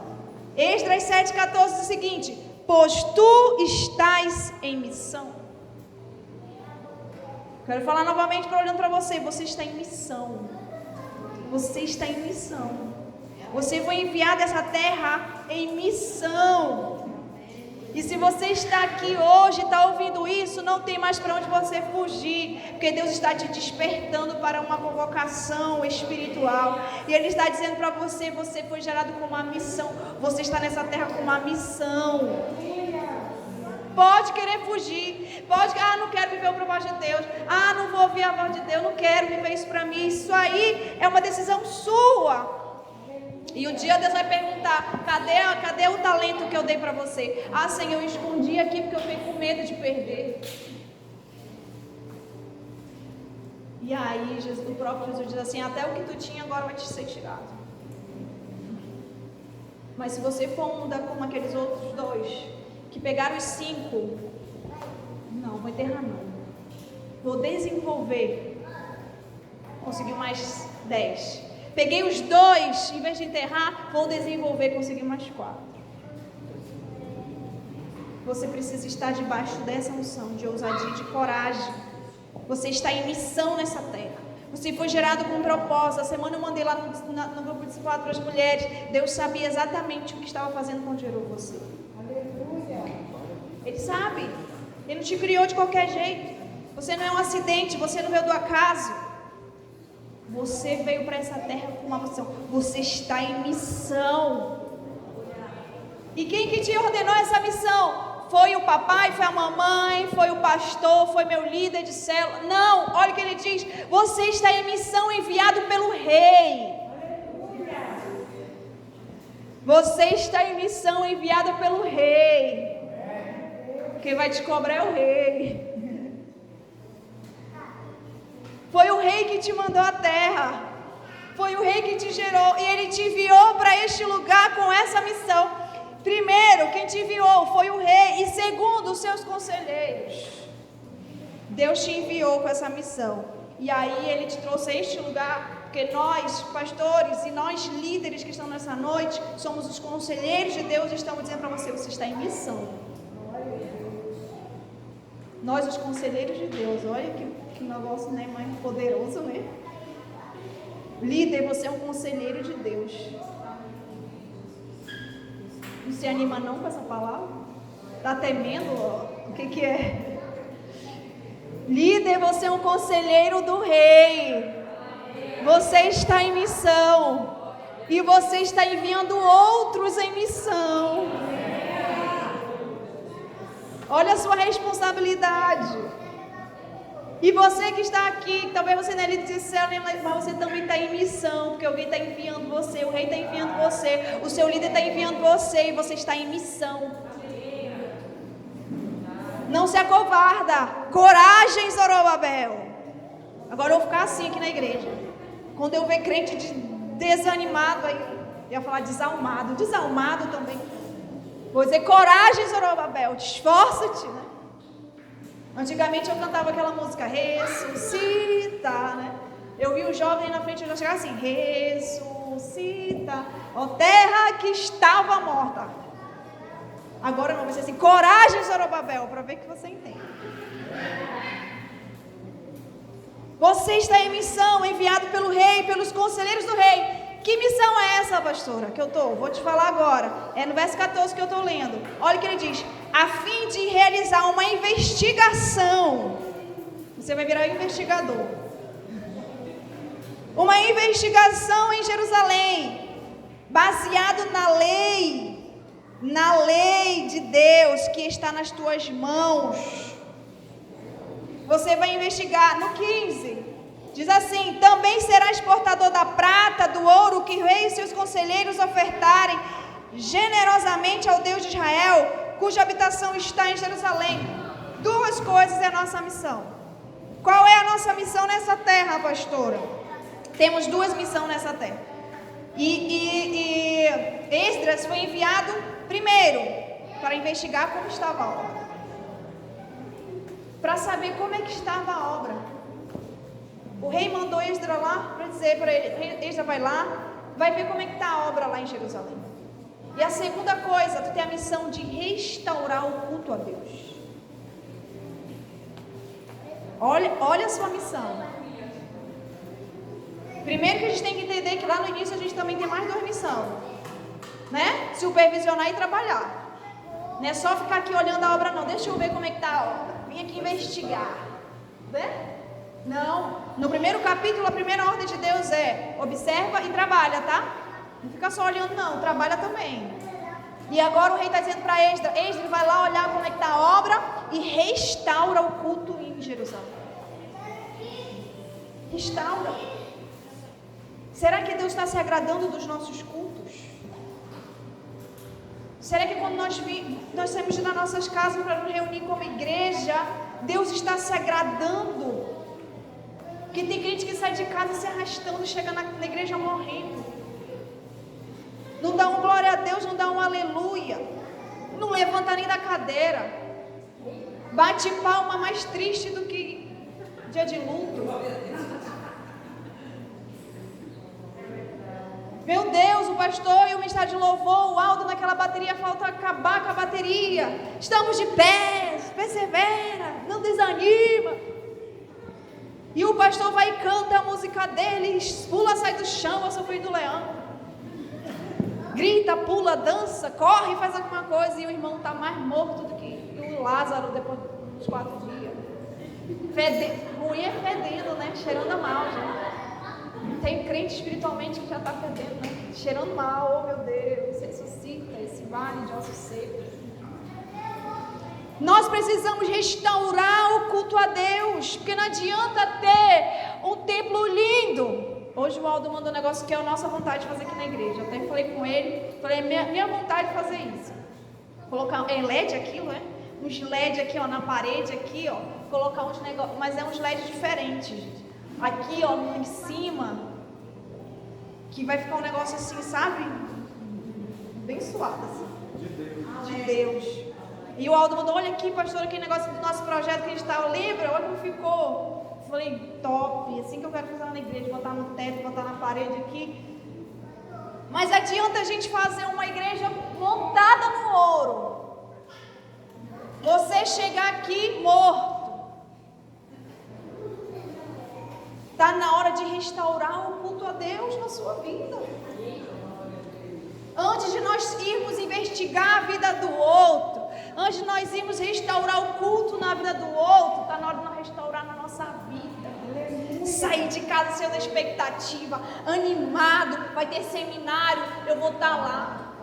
Esdras 7,14 diz o seguinte: pois tu estás em missão. Quero falar novamente olhando para você. Você está em missão. Você está em missão. Você foi enviado dessa terra em missão. E se você está aqui hoje, está ouvindo isso, não tem mais para onde você fugir, porque Deus está te despertando para uma convocação espiritual. E Ele está dizendo para você, você foi gerado com uma missão. Você está nessa terra com uma missão. Pode querer fugir, pode, não quero viver o propósito de Deus, não vou ouvir a voz de Deus, não quero viver isso para mim. Isso aí é uma decisão sua. E um dia Deus vai perguntar, cadê o talento que eu dei para você? Senhor, eu escondi aqui porque eu fiquei com medo de perder. E aí o próprio Jesus diz assim, até o que tu tinha agora vai te ser tirado. Mas se você for como aqueles outros 2, que pegaram os 5, não, vou enterrar não. Vou desenvolver. Conseguiu mais 10. Peguei os 2, em vez de enterrar, vou desenvolver, consegui mais 4. Você precisa estar debaixo dessa unção de ousadia e de coragem. Você está em missão nessa terra. Você foi gerado com um propósito. A semana eu mandei lá no grupo de 4 para as mulheres. Deus sabia exatamente o que estava fazendo quando gerou você. Ele sabe. Ele não te criou de qualquer jeito. Você não é um acidente, você não veio do acaso. Você veio para essa terra com uma missão. Você está em missão. E quem que te ordenou essa missão? Foi o papai, foi a mamãe, foi o pastor, foi meu líder de célula? Não, olha o que ele diz. Você está em missão enviado pelo rei. Você está em missão enviado pelo rei. Quem vai te cobrar é o rei. Foi o rei que te mandou à terra. Foi o rei que te gerou. E ele te enviou para este lugar com essa missão. Primeiro, quem te enviou foi o rei. E segundo, os seus conselheiros. Deus te enviou com essa missão. E aí ele te trouxe a este lugar. Porque nós, pastores e nós líderes que estão nessa noite, somos os conselheiros de Deus e estamos dizendo para você, você está em missão. Nós, os conselheiros de Deus, olha que negócio, né, mais poderoso, né? Líder, você é um conselheiro de Deus. Não se anima não com essa palavra? Está temendo? O que é? Líder, você é um conselheiro do rei. Você está em missão. E você está enviando outros em missão. Olha a sua responsabilidade. E você que está aqui, talvez você não é líder de célula, mas você também está em missão, porque alguém está enviando você, o rei está enviando você, o seu líder está enviando você, e você está em missão. Não se acovarda. Coragem, Zorobabel. Agora eu vou ficar assim aqui na igreja. Quando eu ver crente desanimado, aí eu ia falar desalmado. Desalmado também. Vou dizer, coragem, Zorobabel. Esforça-te, né? Antigamente eu cantava aquela música, ressuscita, né? Eu vi o jovem na frente, eu já chegava assim, ressuscita, ó terra que estava morta. Agora não, vai ser assim, coragem, Zorobabel, para ver que você entende. Você está em missão, enviado pelo rei, pelos conselheiros do rei. Que missão é essa, pastora, que eu estou? Vou te falar agora. É no verso 14 que eu estou lendo. Olha o que ele diz. A fim de realizar uma investigação. Você vai virar investigador. Uma investigação em Jerusalém. Baseado na lei de Deus que está nas tuas mãos. Você vai investigar no 15. Diz assim, também serás portador da prata, do ouro que o rei e seus conselheiros ofertarem generosamente ao Deus de Israel, cuja habitação está em Jerusalém. Duas coisas é a nossa missão. Qual é a nossa missão nessa terra, pastora? Temos duas missões nessa terra. E Esdras foi enviado primeiro para investigar como estava a obra. Para saber como é que estava a obra. O rei mandou Esdras lá para dizer para ele, Esdras vai lá, vai ver como é que está a obra lá em Jerusalém. E a segunda coisa, tu tem a missão de restaurar o culto a Deus. Olha a sua missão. Primeiro que a gente tem que entender que lá no início a gente também tem mais duas missões, né? Supervisionar e trabalhar. Não é só ficar aqui olhando a obra não, deixa eu ver como é que está a obra. Vim aqui investigar, né? Não, no primeiro capítulo a primeira ordem de Deus é observa e trabalha, tá? Não fica só olhando não, trabalha também. E agora o rei está dizendo para Esdras, Esdras vai lá olhar como é que está a obra e restaura o culto em Jerusalém. Restaura. Será que Deus está se agradando dos nossos cultos? Será que quando nós saímos das nossas casas para nos reunir como igreja, Deus está se agradando? Porque tem gente que sai de casa se arrastando, chega na igreja morrendo. Não dá um glória a Deus, não dá um aleluia. Não levanta nem da cadeira. Bate palma mais triste do que dia de luto. Meu Deus, o pastor e o ministério de louvor, o Aldo naquela bateria, falta acabar com a bateria. Estamos de pé, persevera, não desanima. E o pastor vai e canta a música dele, pula, sai do chão, eu sou filho do leão. Grita, pula, dança, corre, faz alguma coisa. E o irmão está mais morto do que o Lázaro depois dos 4 dias. Mulher fedendo, né? Cheirando mal já. Tem crente espiritualmente que já está fedendo, né? Cheirando mal, oh meu Deus, ressuscita esse vale de ossos secos. Nós precisamos restaurar o culto a Deus, porque não adianta ter um templo lindo. Hoje o Aldo mandou um negócio que é a nossa vontade de fazer aqui na igreja. Eu até falei com ele, falei, minha vontade de fazer isso. Colocar LED aquilo, né? Uns LED aqui, ó, na parede aqui, ó. Colocar uns negócios, mas é uns LED diferentes, gente. Aqui, ó, em cima, que vai ficar um negócio assim, sabe? Bem suado, assim. De Deus. E o Aldo mandou, olha aqui, pastor, aquele negócio do nosso projeto que a gente está, lembra? Olha como ficou. Falei, top, assim que eu quero fazer lá na igreja, botar no teto, botar na parede aqui. Mas adianta a gente fazer uma igreja montada no ouro. Você chegar aqui morto. Está na hora de restaurar o culto a Deus na sua vida. Antes de nós irmos investigar a vida do outro, antes de nós irmos restaurar o culto na vida do outro, está na hora de nós restaurar na nossa vida. Sair de casa sendo expectativa, animado, vai ter seminário, eu vou estar lá.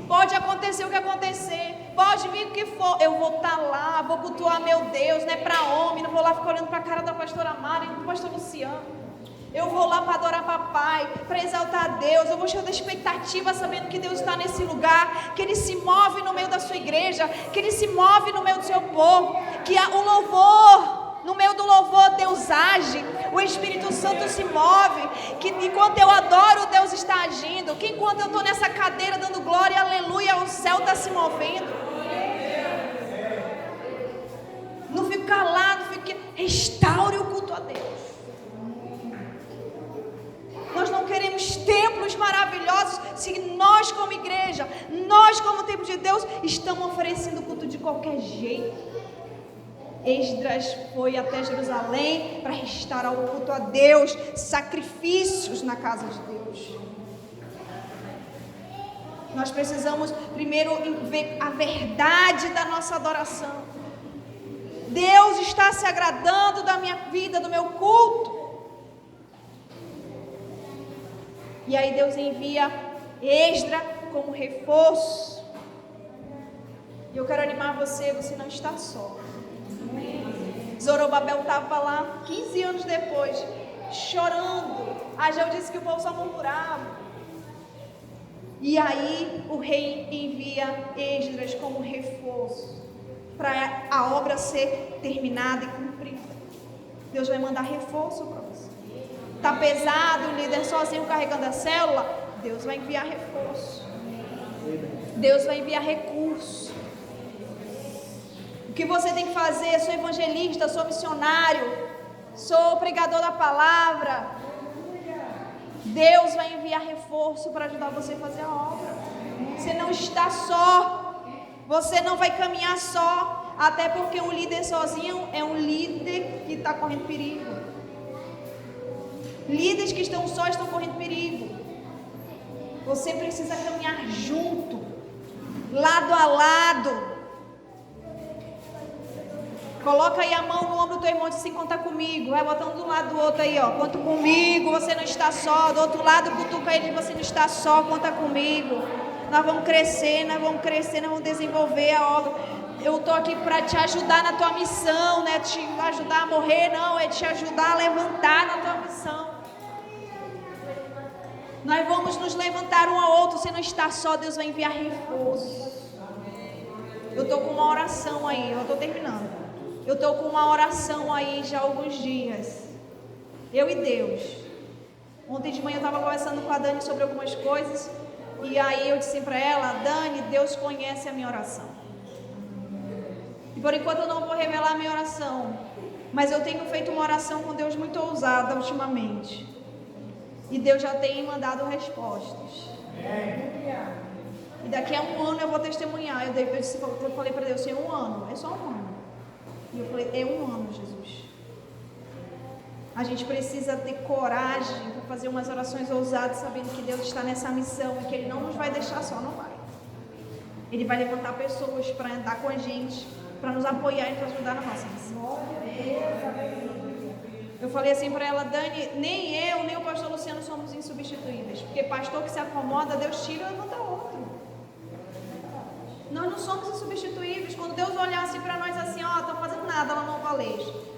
Pode acontecer o que acontecer, pode vir o que for, eu vou estar lá, vou cultuar meu Deus, não é para homem, não vou lá ficar olhando para a cara da pastora Mari e do pastor Luciano. Eu vou lá para adorar papai, para exaltar a Deus. Eu vou cheio da expectativa, sabendo que Deus está nesse lugar, que Ele se move no meio da sua igreja, que Ele se move no meio do seu povo, que o louvor, no meio do louvor Deus age, o Espírito Santo se move, que enquanto eu adoro Deus está agindo, que enquanto eu estou nessa cadeira dando glória, aleluia, o céu está se movendo. Não fique calado, restaure o culto a Deus. Nós não queremos templos maravilhosos se nós como igreja, nós como templo de Deus, estamos oferecendo culto de qualquer jeito. Esdras foi até Jerusalém para restaurar o culto a Deus, sacrifícios na casa de Deus. Nós precisamos primeiro ver a verdade da nossa adoração. Deus está se agradando da minha vida, do meu culto. E aí Deus envia Esdras como reforço. E eu quero animar você, você não está só. Zorobabel estava lá 15 anos depois, chorando. Ageu disse que o povo só murmurava. E aí o rei envia Esdras como reforço, para a obra ser terminada e cumprida. Deus vai mandar reforço para você. Está pesado, o líder sozinho carregando a célula, Deus vai enviar reforço. Deus vai enviar recurso. O que você tem que fazer? Sou evangelista, sou missionário, sou pregador da palavra. Deus vai enviar reforço para ajudar você a fazer a obra. Você não está só. Você não vai caminhar só. Até porque um líder sozinho é um líder que está correndo perigo. Líderes que estão só estão correndo perigo. Você precisa caminhar junto, lado a lado. Coloca aí a mão no ombro do teu irmão e diz assim: conta comigo. Vai botando de um lado do outro aí, ó. Conta comigo, você não está só. Do outro lado, cutuca ele, você não está só, conta comigo. Nós vamos crescer, nós vamos desenvolver a obra. Eu estou aqui para te ajudar na tua missão, não é te ajudar a morrer, não, é te ajudar a levantar na tua missão. Nós vamos nos levantar um ao outro. Você não está só, Deus vai enviar reforço. Eu estou com uma oração aí, eu estou terminando. Eu estou com uma oração aí já há alguns dias. Eu e Deus. Ontem de manhã eu estava conversando com a Dani sobre algumas coisas. E aí eu disse para ela: Dani, Deus conhece a minha oração. E por enquanto eu não vou revelar a minha oração. Mas eu tenho feito uma oração com Deus muito ousada ultimamente. E Deus já tem mandado respostas. E daqui a um ano eu vou testemunhar. Eu falei para Deus: é um ano, é só um ano. E eu falei: é um ano, Jesus. A gente precisa ter coragem para fazer umas orações ousadas, sabendo que Deus está nessa missão e que Ele não nos vai deixar só, não vai. Ele vai levantar pessoas para andar com a gente, para nos apoiar e para ajudar na nossa missão. Eu falei assim para ela: Dani, nem eu, nem o pastor Luciano somos insubstituíveis. Porque pastor que se acomoda, Deus tira e levanta outro. Nós não somos insubstituíveis. Quando Deus olhar assim para nós assim: ó, estão fazendo nada lá no Valeixo.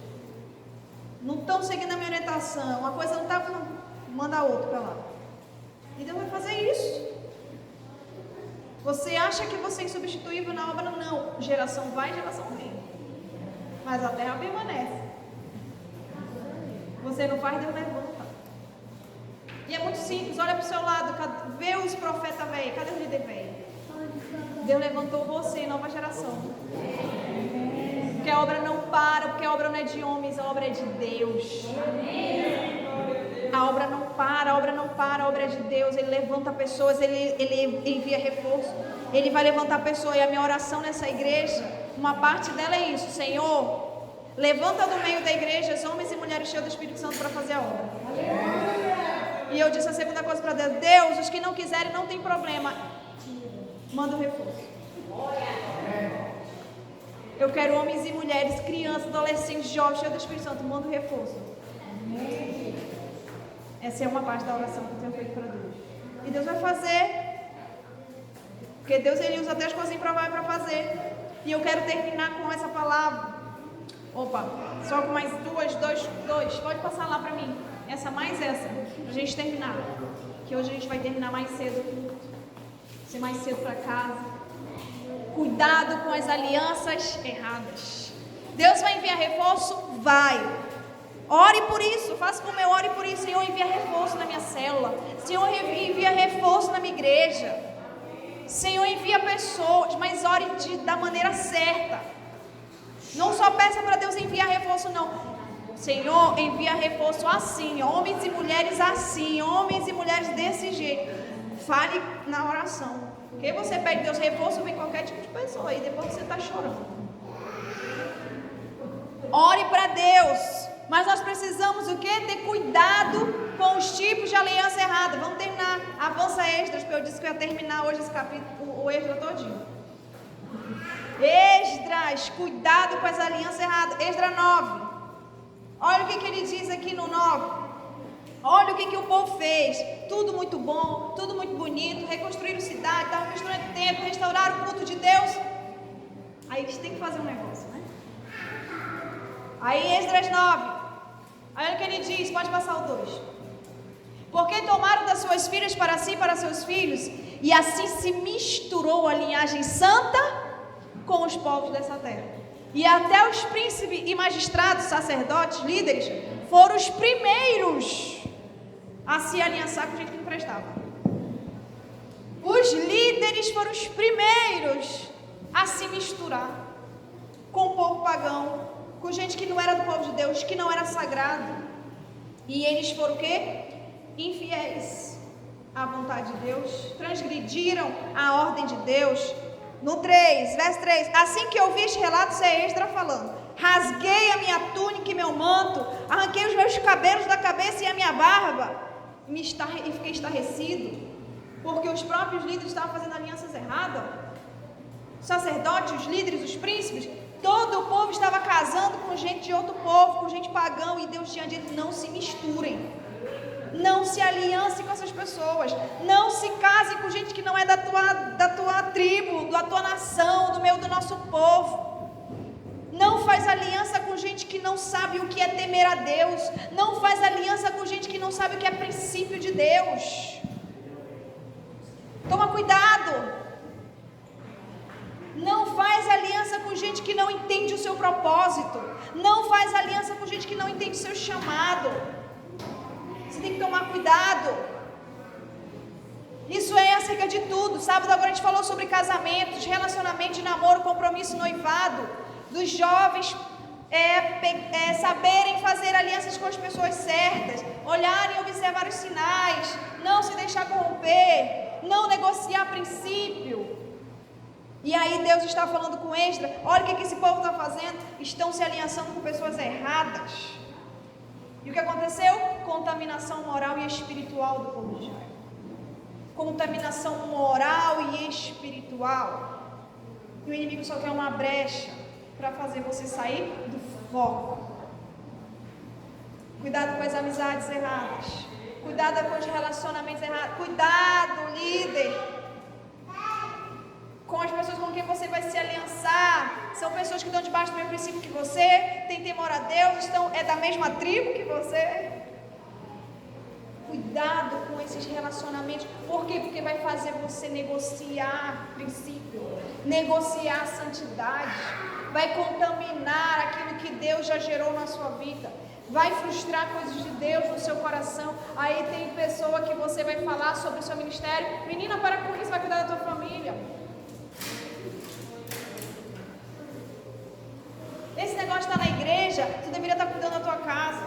Não estão seguindo a minha orientação. Uma coisa não está, manda outro para lá. E Deus vai fazer isso. Você acha que você é insubstituível na obra? Não. Geração vai, geração vem. Mas a terra permanece. Você não faz, Deus levanta. E é muito simples. Olha para o seu lado. Vê os profetas velhos. Cadê o líder velho? Deus levantou você, nova geração. Porque a obra não para, porque a obra não é de homens, a obra é de Deus. A obra não para, a obra não para, a obra é de Deus. Ele levanta pessoas, ele envia reforço. Ele vai levantar pessoas. E a minha oração nessa igreja, uma parte dela é isso: Senhor, levanta do meio da igreja os homens e mulheres cheios do Espírito Santo para fazer a obra. E eu disse a segunda coisa para Deus: Deus, os que não quiserem não tem problema, manda o reforço. Eu quero homens e mulheres, crianças, adolescentes, jovens, cheios do Espírito Santo, manda o reforço. Essa é uma parte da oração que eu tenho feito para Deus. E Deus vai fazer. Porque Deus, Ele usa até as coisas improváveis para fazer. E eu quero terminar com essa palavra. Opa, só com mais dois. Pode passar lá para mim. essa, pra gente terminar. Que hoje a gente vai terminar mais cedo. Ser mais cedo para casa. Cuidado com as alianças erradas. Deus vai enviar reforço? Vai. Ore por isso, faça como eu ore por isso. Senhor, envia reforço na minha célula. Senhor, envia reforço na minha igreja. Senhor, envia pessoas, mas ore da maneira certa. Não só peça para Deus enviar reforço, não. Senhor, envia reforço assim, homens e mulheres assim, homens e mulheres desse jeito. Fale na oração. Porque você pede Deus reforço, vem qualquer tipo de pessoa e depois você está chorando. Ore para Deus. Mas nós precisamos o quê? Ter cuidado com os tipos de aliança errada. Vamos terminar. Avança Esdras, porque eu disse que eu ia terminar hoje esse capítulo, o Esdras todinho. Esdras, cuidado com as alianças erradas. Esdras 9. Olha o que ele diz aqui no 9. Olha o que o povo fez. Tudo muito bom, tudo muito bonito. Reconstruíram cidade, estavam construindo templo, restauraram o culto de Deus. Aí eles têm que fazer um negócio, né? Aí Esdras 9. Olha o que ele diz, pode passar o 2. Porque tomaram das suas filhas para si e para seus filhos, e assim se misturou a linhagem santa com os povos dessa terra. E até os príncipes e magistrados, sacerdotes, líderes, foram os primeiros a se aliançar com gente que não prestava. Os líderes foram os primeiros a se misturar com o povo pagão, com gente que não era do povo de Deus, que não era sagrado. E eles foram o quê? Infiéis à vontade de Deus, transgrediram a ordem de Deus. No 3, verso 3, assim que ouvi este relato, isso é Esdras falando, rasguei a minha túnica e meu manto, arranquei os meus cabelos da cabeça e a minha barba, e fiquei estarrecido, porque os próprios líderes estavam fazendo alianças erradas. Os sacerdotes, os líderes, os príncipes, todo o povo estava casando com gente de outro povo, com gente pagão, e Deus tinha dito, não se misturem. Não se aliance com essas pessoas. Não se case com gente que não é da tua tribo, da tua nação, do nosso povo. Não faz aliança com gente que não sabe o que é temer a Deus. Não faz aliança com gente que não sabe o que é princípio de Deus. Toma cuidado. Não faz aliança com gente que não entende o seu propósito. Não faz aliança com gente que não entende o seu chamado. Você tem que tomar cuidado. Isso é acerca de tudo. Sábado agora a gente falou sobre casamentos, relacionamento de namoro, compromisso, noivado. Dos jovens saberem fazer alianças com as pessoas certas, olharem e observar os sinais, não se deixar corromper, não negociar princípio. E aí Deus está falando com Esdras, olha o que esse povo está fazendo, estão se aliançando com pessoas erradas. E o que aconteceu? Contaminação moral e espiritual do povo de Israel. Contaminação moral e espiritual. E o inimigo só quer uma brecha para fazer você sair do foco. Cuidado com as amizades erradas. Cuidado com os relacionamentos errados. Cuidado, líder, com as pessoas com quem você vai se aliançar. São pessoas que estão debaixo do mesmo princípio que você, têm temor a Deus, é da mesma tribo que você. Cuidado com esses relacionamentos. Por quê? Porque vai fazer você negociar princípio, negociar santidade, vai contaminar aquilo que Deus já gerou na sua vida, vai frustrar coisas de Deus no seu coração. Aí tem pessoa que você vai falar sobre o seu ministério, menina, para com isso, vai cuidar da tua família. Esse negócio de estar na igreja, tu deveria estar cuidando da tua casa.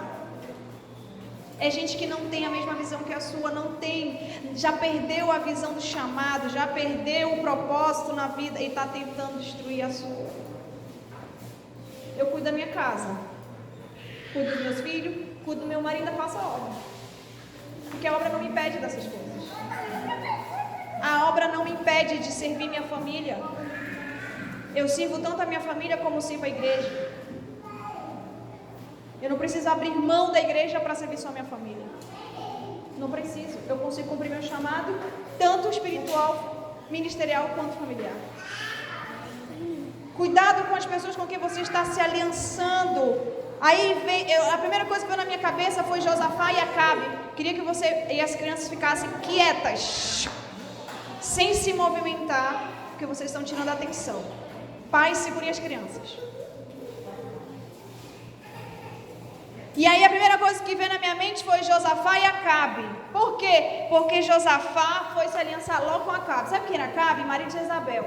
É gente que não tem a mesma visão que a sua, não tem, já perdeu a visão do chamado, já perdeu o propósito na vida e está tentando destruir a sua. Eu cuido da minha casa, cuido dos meus filhos, cuido do meu marido, faço a obra. Porque a obra não me impede dessas coisas. A obra não me impede de servir minha família. Eu sirvo tanto a minha família como sirvo a igreja. Eu não preciso abrir mão da igreja para servir só a minha família. Não preciso. Eu consigo cumprir meu chamado, tanto espiritual, ministerial, quanto familiar. Cuidado com as pessoas com quem você está se aliançando. Aí a primeira coisa que veio na minha cabeça foi Josafá e Acabe. Queria que você e as crianças ficassem quietas, sem se movimentar, porque vocês estão tirando a atenção. Pais, segurem as crianças. E aí a primeira coisa que veio na minha mente foi Josafá e Acabe. Por quê? Porque Josafá foi se aliançar logo com Acabe. Sabe quem era Acabe? Marido de Jezabel.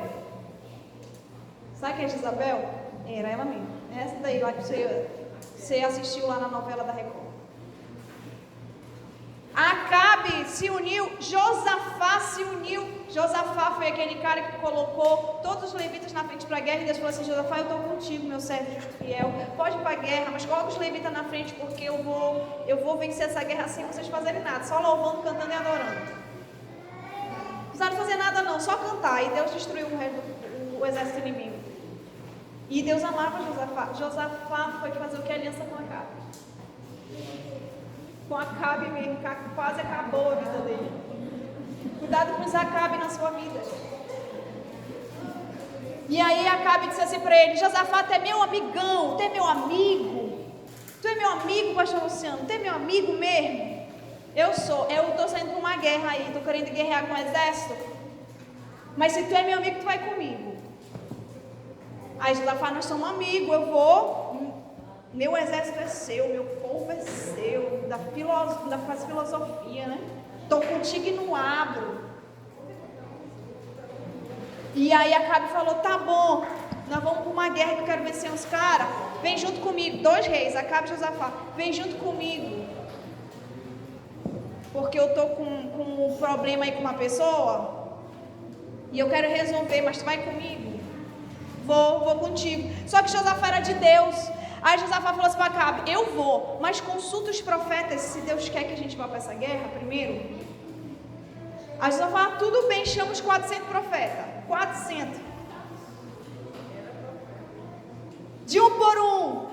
Sabe quem é Jezabel? Era ela mesmo. Essa daí lá que você assistiu lá na novela da Record. Acabe se uniu, Josafá se uniu. Josafá foi aquele cara que colocou todos os levitas na frente para a guerra. E Deus falou assim: Josafá, eu estou contigo, meu servo justo e fiel. Pode ir para a guerra, mas coloca os levitas na frente, porque eu vou vencer essa guerra sem vocês fazerem nada, só louvando, cantando e adorando. Não precisaram fazer nada não, só cantar. E Deus destruiu o exército inimigo. E Deus amava Josafá. Josafá foi fazer o que? Aliança com Acabe. Com Acabe mesmo, quase acabou a vida dele. Cuidado com os Acabe na sua vida. E aí Acabe disse assim para ele: Josafá, tu é meu amigão, tu é meu amigo. Tu é meu amigo, pastor Luciano, tu é meu amigo mesmo. Eu estou saindo para uma guerra aí, estou querendo guerrear com o exército. Mas se tu é meu amigo, tu vai comigo. Aí Josafá, nós somos amigos, eu vou. Meu exército é seu, meu povo é seu. Faz filosofia, né? Estou contigo e não abro. E aí Acabe falou: tá bom, nós vamos para uma guerra que eu quero vencer uns caras. Vem junto comigo, 2 reis, Acabe e Josafá. Vem junto comigo. Porque eu estou com um problema aí com uma pessoa. E eu quero resolver, mas tu vai comigo? Vou contigo. Só que Josafá era de Deus. Aí Josafá falou assim para Acabe: eu vou, mas consulta os profetas se Deus quer que a gente vá para essa guerra primeiro. Aí Josafá: tudo bem, chama os 400 profetas. 400. De um por um.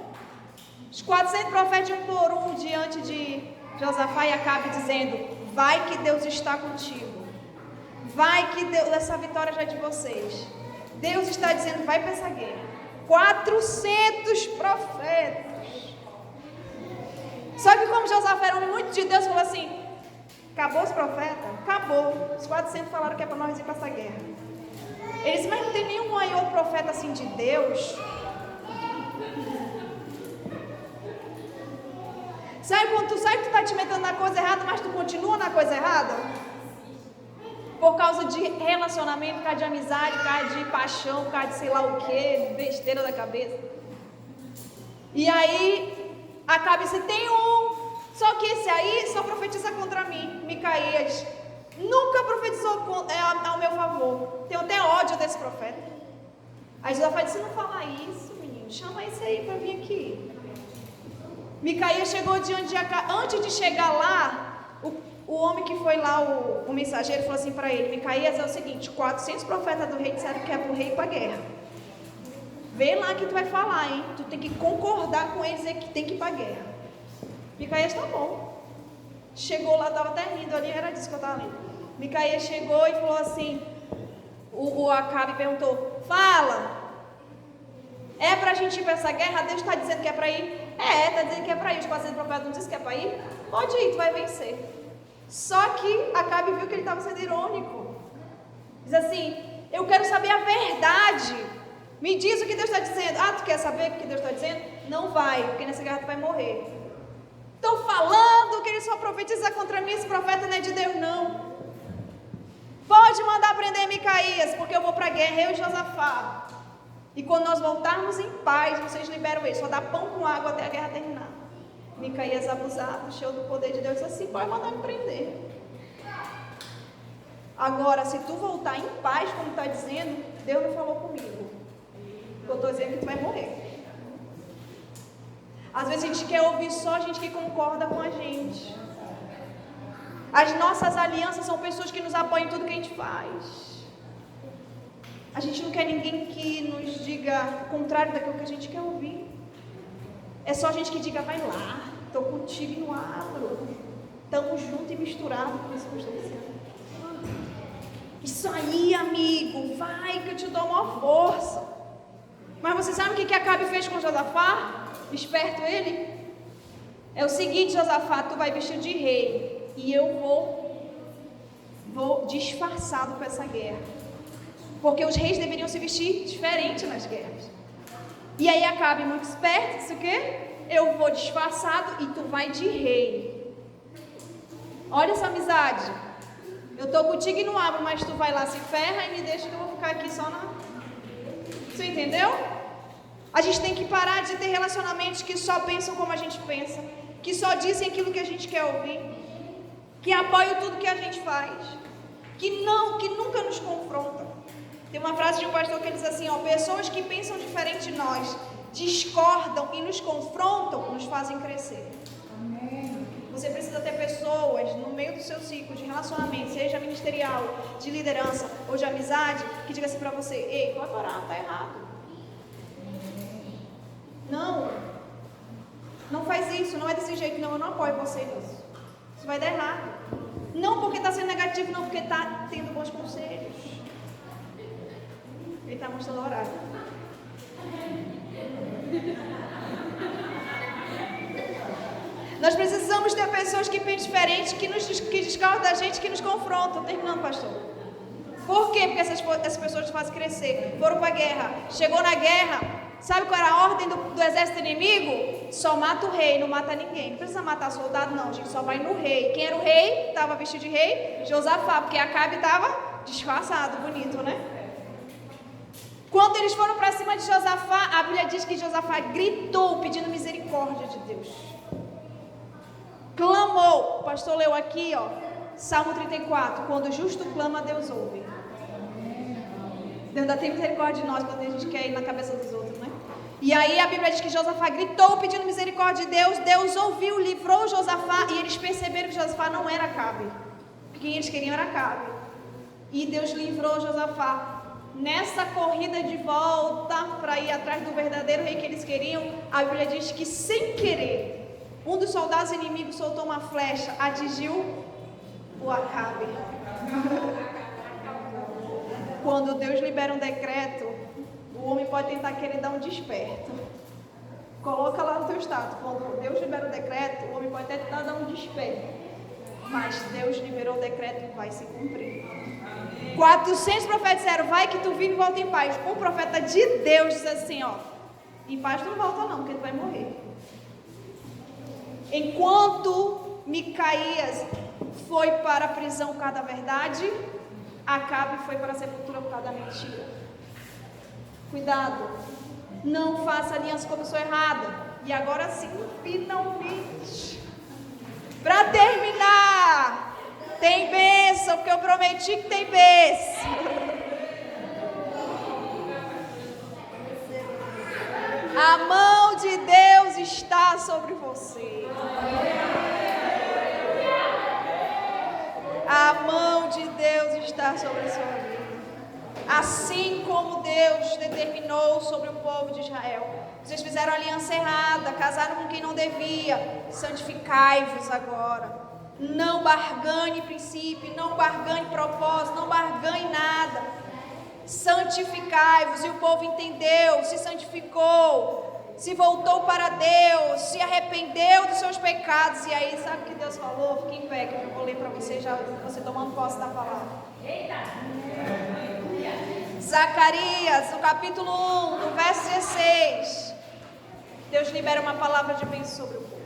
Os 400 profetas de um por um diante de Josafá e Acabe, dizendo: vai que Deus está contigo. Vai que Deus, essa vitória já é de vocês. Deus está dizendo: vai para essa guerra. 400 profetas. Só que como Josafá era um muito de Deus, falou assim: acabou os profetas? Acabou. Os 400 falaram que é para nós ir para essa guerra. Ele disse: mas não tem nenhum maior profeta assim de Deus? Sabe quando tu sabe que tu está te metendo na coisa errada, mas tu continua na coisa errada? Por causa de relacionamento, por causa de amizade, por causa de paixão, por causa de sei lá o que, besteira da cabeça. E aí, Acabe disse: tem um, só que esse aí só profetiza contra mim. Micaías nunca profetizou ao meu favor. Tenho até ódio desse profeta. Aí Josafá disse: não fala isso, menino, chama esse aí para vir aqui. Micaías chegou diante de Acabe. Antes de chegar lá, o homem que foi lá, o mensageiro, falou assim para ele: Micaías, é o seguinte, 400 profetas do rei disseram que é para o rei ir para a guerra. Vê lá que tu vai falar, hein? Tu tem que concordar com eles que tem que ir para a guerra. Micaías: tá bom. Chegou lá, estava até rindo ali, era disso que eu estava lendo. Micaías chegou e falou assim, o Acabe perguntou: fala, é para a gente ir para essa guerra? Deus está dizendo que é para ir? Está dizendo que é para ir. Os 400 profetas não dizem que é para ir? Pode ir, tu vai vencer. Só que Acabe viu que ele estava sendo irônico. Diz assim: eu quero saber a verdade. Me diz o que Deus está dizendo. Ah, tu quer saber o que Deus está dizendo? Não vai, porque nessa guerra tu vai morrer. Estou falando que ele só profetiza contra mim. Esse profeta não é de Deus, não. Pode mandar prender Micaías, porque eu vou para a guerra, eu e Josafá. E quando nós voltarmos em paz, vocês liberam ele. Só dá pão com água até a guerra terminar. Micaías, abusado, cheio do poder de Deus, disse assim: pode mandar me prender. Agora, se tu voltar em paz, como está dizendo, Deus não falou comigo. Eu estou dizendo que tu vai morrer. Às vezes a gente quer ouvir só a gente que concorda com a gente. As nossas alianças são pessoas que nos apoiam em tudo que a gente faz. A gente não quer ninguém que nos diga o contrário daquilo que a gente quer ouvir. É só a gente que diga: vai lá, estou contigo e não abro. Estamos juntos e misturados, por isso que eu estou dizendo. Isso aí, amigo, vai que eu te dou uma força. Mas você sabe o que Acabe fez com Josafá? esperto ele? É o seguinte, Josafá, tu vai vestido de rei e eu vou disfarçado para essa guerra. Porque os reis deveriam se vestir diferente nas guerras. E aí Acabe, muito esperto, disse o quê? Eu vou disfarçado e tu vai de rei. Olha essa amizade. Eu estou contigo e não abro, mas tu vai lá, se ferra e me deixa que eu vou ficar aqui só na... Você entendeu? A gente tem que parar de ter relacionamentos que só pensam como a gente pensa, que só dizem aquilo que a gente quer ouvir, que apoiam tudo que a gente faz, que nunca nos confrontam. Tem uma frase de um pastor que ele diz assim, ó, pessoas que pensam diferente de nós, discordam e nos confrontam, nos fazem crescer. Você precisa ter pessoas no meio do seu ciclo de relacionamento, seja ministerial, de liderança ou de amizade, que diga assim pra você, ei, pode orar, tá errado. Não faz isso, não é desse jeito, não, eu não apoio você nisso. Isso vai dar errado. Não porque está sendo negativo, não porque está tendo bons conselhos. Ele está mostrando o horário. Nós precisamos ter pessoas que pensam diferente, que discordam da gente, que nos confrontam. Terminando, pastor. Por quê? Porque essas pessoas nos fazem crescer. Foram para a guerra. Chegou na guerra. Sabe qual era a ordem do exército inimigo? Só mata o rei, não mata ninguém. Não precisa matar soldado, não, gente. Só vai no rei. Quem era o rei? Estava vestido de rei? Josafá, porque Acabe estava disfarçado, bonito, né? Quando eles foram para cima de Josafá, a Bíblia diz que Josafá gritou pedindo misericórdia de Deus. Clamou. O pastor leu aqui, ó, Salmo 34. Quando o justo clama, Deus ouve. Deus ainda tem misericórdia de nós quando a gente quer ir na cabeça dos outros, né? E aí a Bíblia diz que Josafá gritou pedindo misericórdia de Deus. Deus ouviu, livrou Josafá e eles perceberam que Josafá não era Acabe. Quem eles queriam era Acabe. E Deus livrou Josafá. Nessa corrida de volta para ir atrás do verdadeiro rei que eles queriam, a Bíblia diz que sem querer, um dos soldados inimigos soltou uma flecha, atingiu o Acabe. Quando Deus libera um decreto, o homem pode tentar querer dar um desperto. Coloca lá no teu status. Quando Deus libera um decreto, o homem pode até tentar dar um desperto. Mas Deus liberou o decreto e vai se cumprir. 400 profetas disseram, vai que tu vive e volta em paz. Um profeta de Deus diz assim, ó, em paz tu não volta não, porque tu vai morrer. Enquanto Micaías foi para a prisão por causa da verdade, Acabe foi para a sepultura por causa da mentira. Cuidado, não faça aliança com a pessoa errada. E agora sim, finalmente, para terminar, tem bênção, porque eu prometi que tem bênção. A mão de Deus está sobre você. A mão de Deus está sobre a sua vida. Assim como Deus determinou sobre o povo de Israel. Vocês fizeram aliança errada, casaram com quem não devia. Santificai-vos agora. Não barganhe princípio, não barganhe propósito, não barganhe nada. Santificai-vos. E o povo entendeu, se santificou, se voltou para Deus, se arrependeu dos seus pecados. E aí, sabe o que Deus falou? Fique em pé, que eu vou ler para você, já você tomando posse da palavra. Zacarias, no capítulo 1, no verso 16. Deus libera uma palavra de bênção sobre o povo.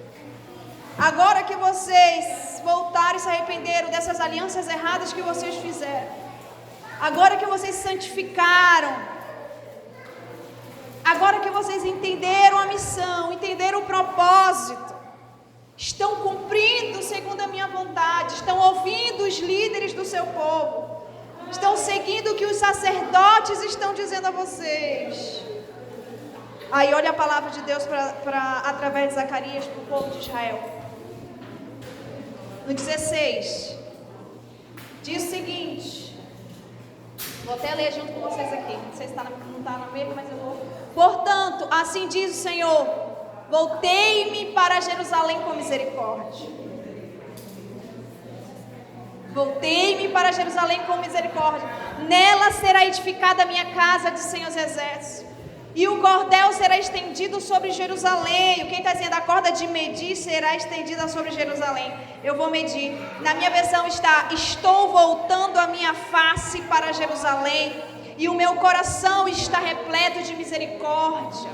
Agora que vocês voltaram e se arrependeram dessas alianças erradas que vocês fizeram, agora que vocês se santificaram, agora que vocês entenderam a missão, entenderam o propósito, estão cumprindo segundo a minha vontade, estão ouvindo os líderes do seu povo, estão seguindo o que os sacerdotes estão dizendo a vocês. Aí olha a palavra de Deus através de Zacarias para o povo de Israel. No 16, diz o seguinte, vou até ler junto com vocês aqui, não sei se não está na mesma, mas eu vou. Portanto, assim diz o Senhor, voltei-me para Jerusalém com misericórdia. Voltei-me para Jerusalém com misericórdia. Nela será edificada a minha casa, diz o Senhor dos Exércitos. E o cordel será estendido sobre Jerusalém. Quem está dizendo? A corda de medir será estendida sobre Jerusalém. Eu vou medir. Na minha versão está: estou voltando a minha face para Jerusalém, e o meu coração está repleto de misericórdia.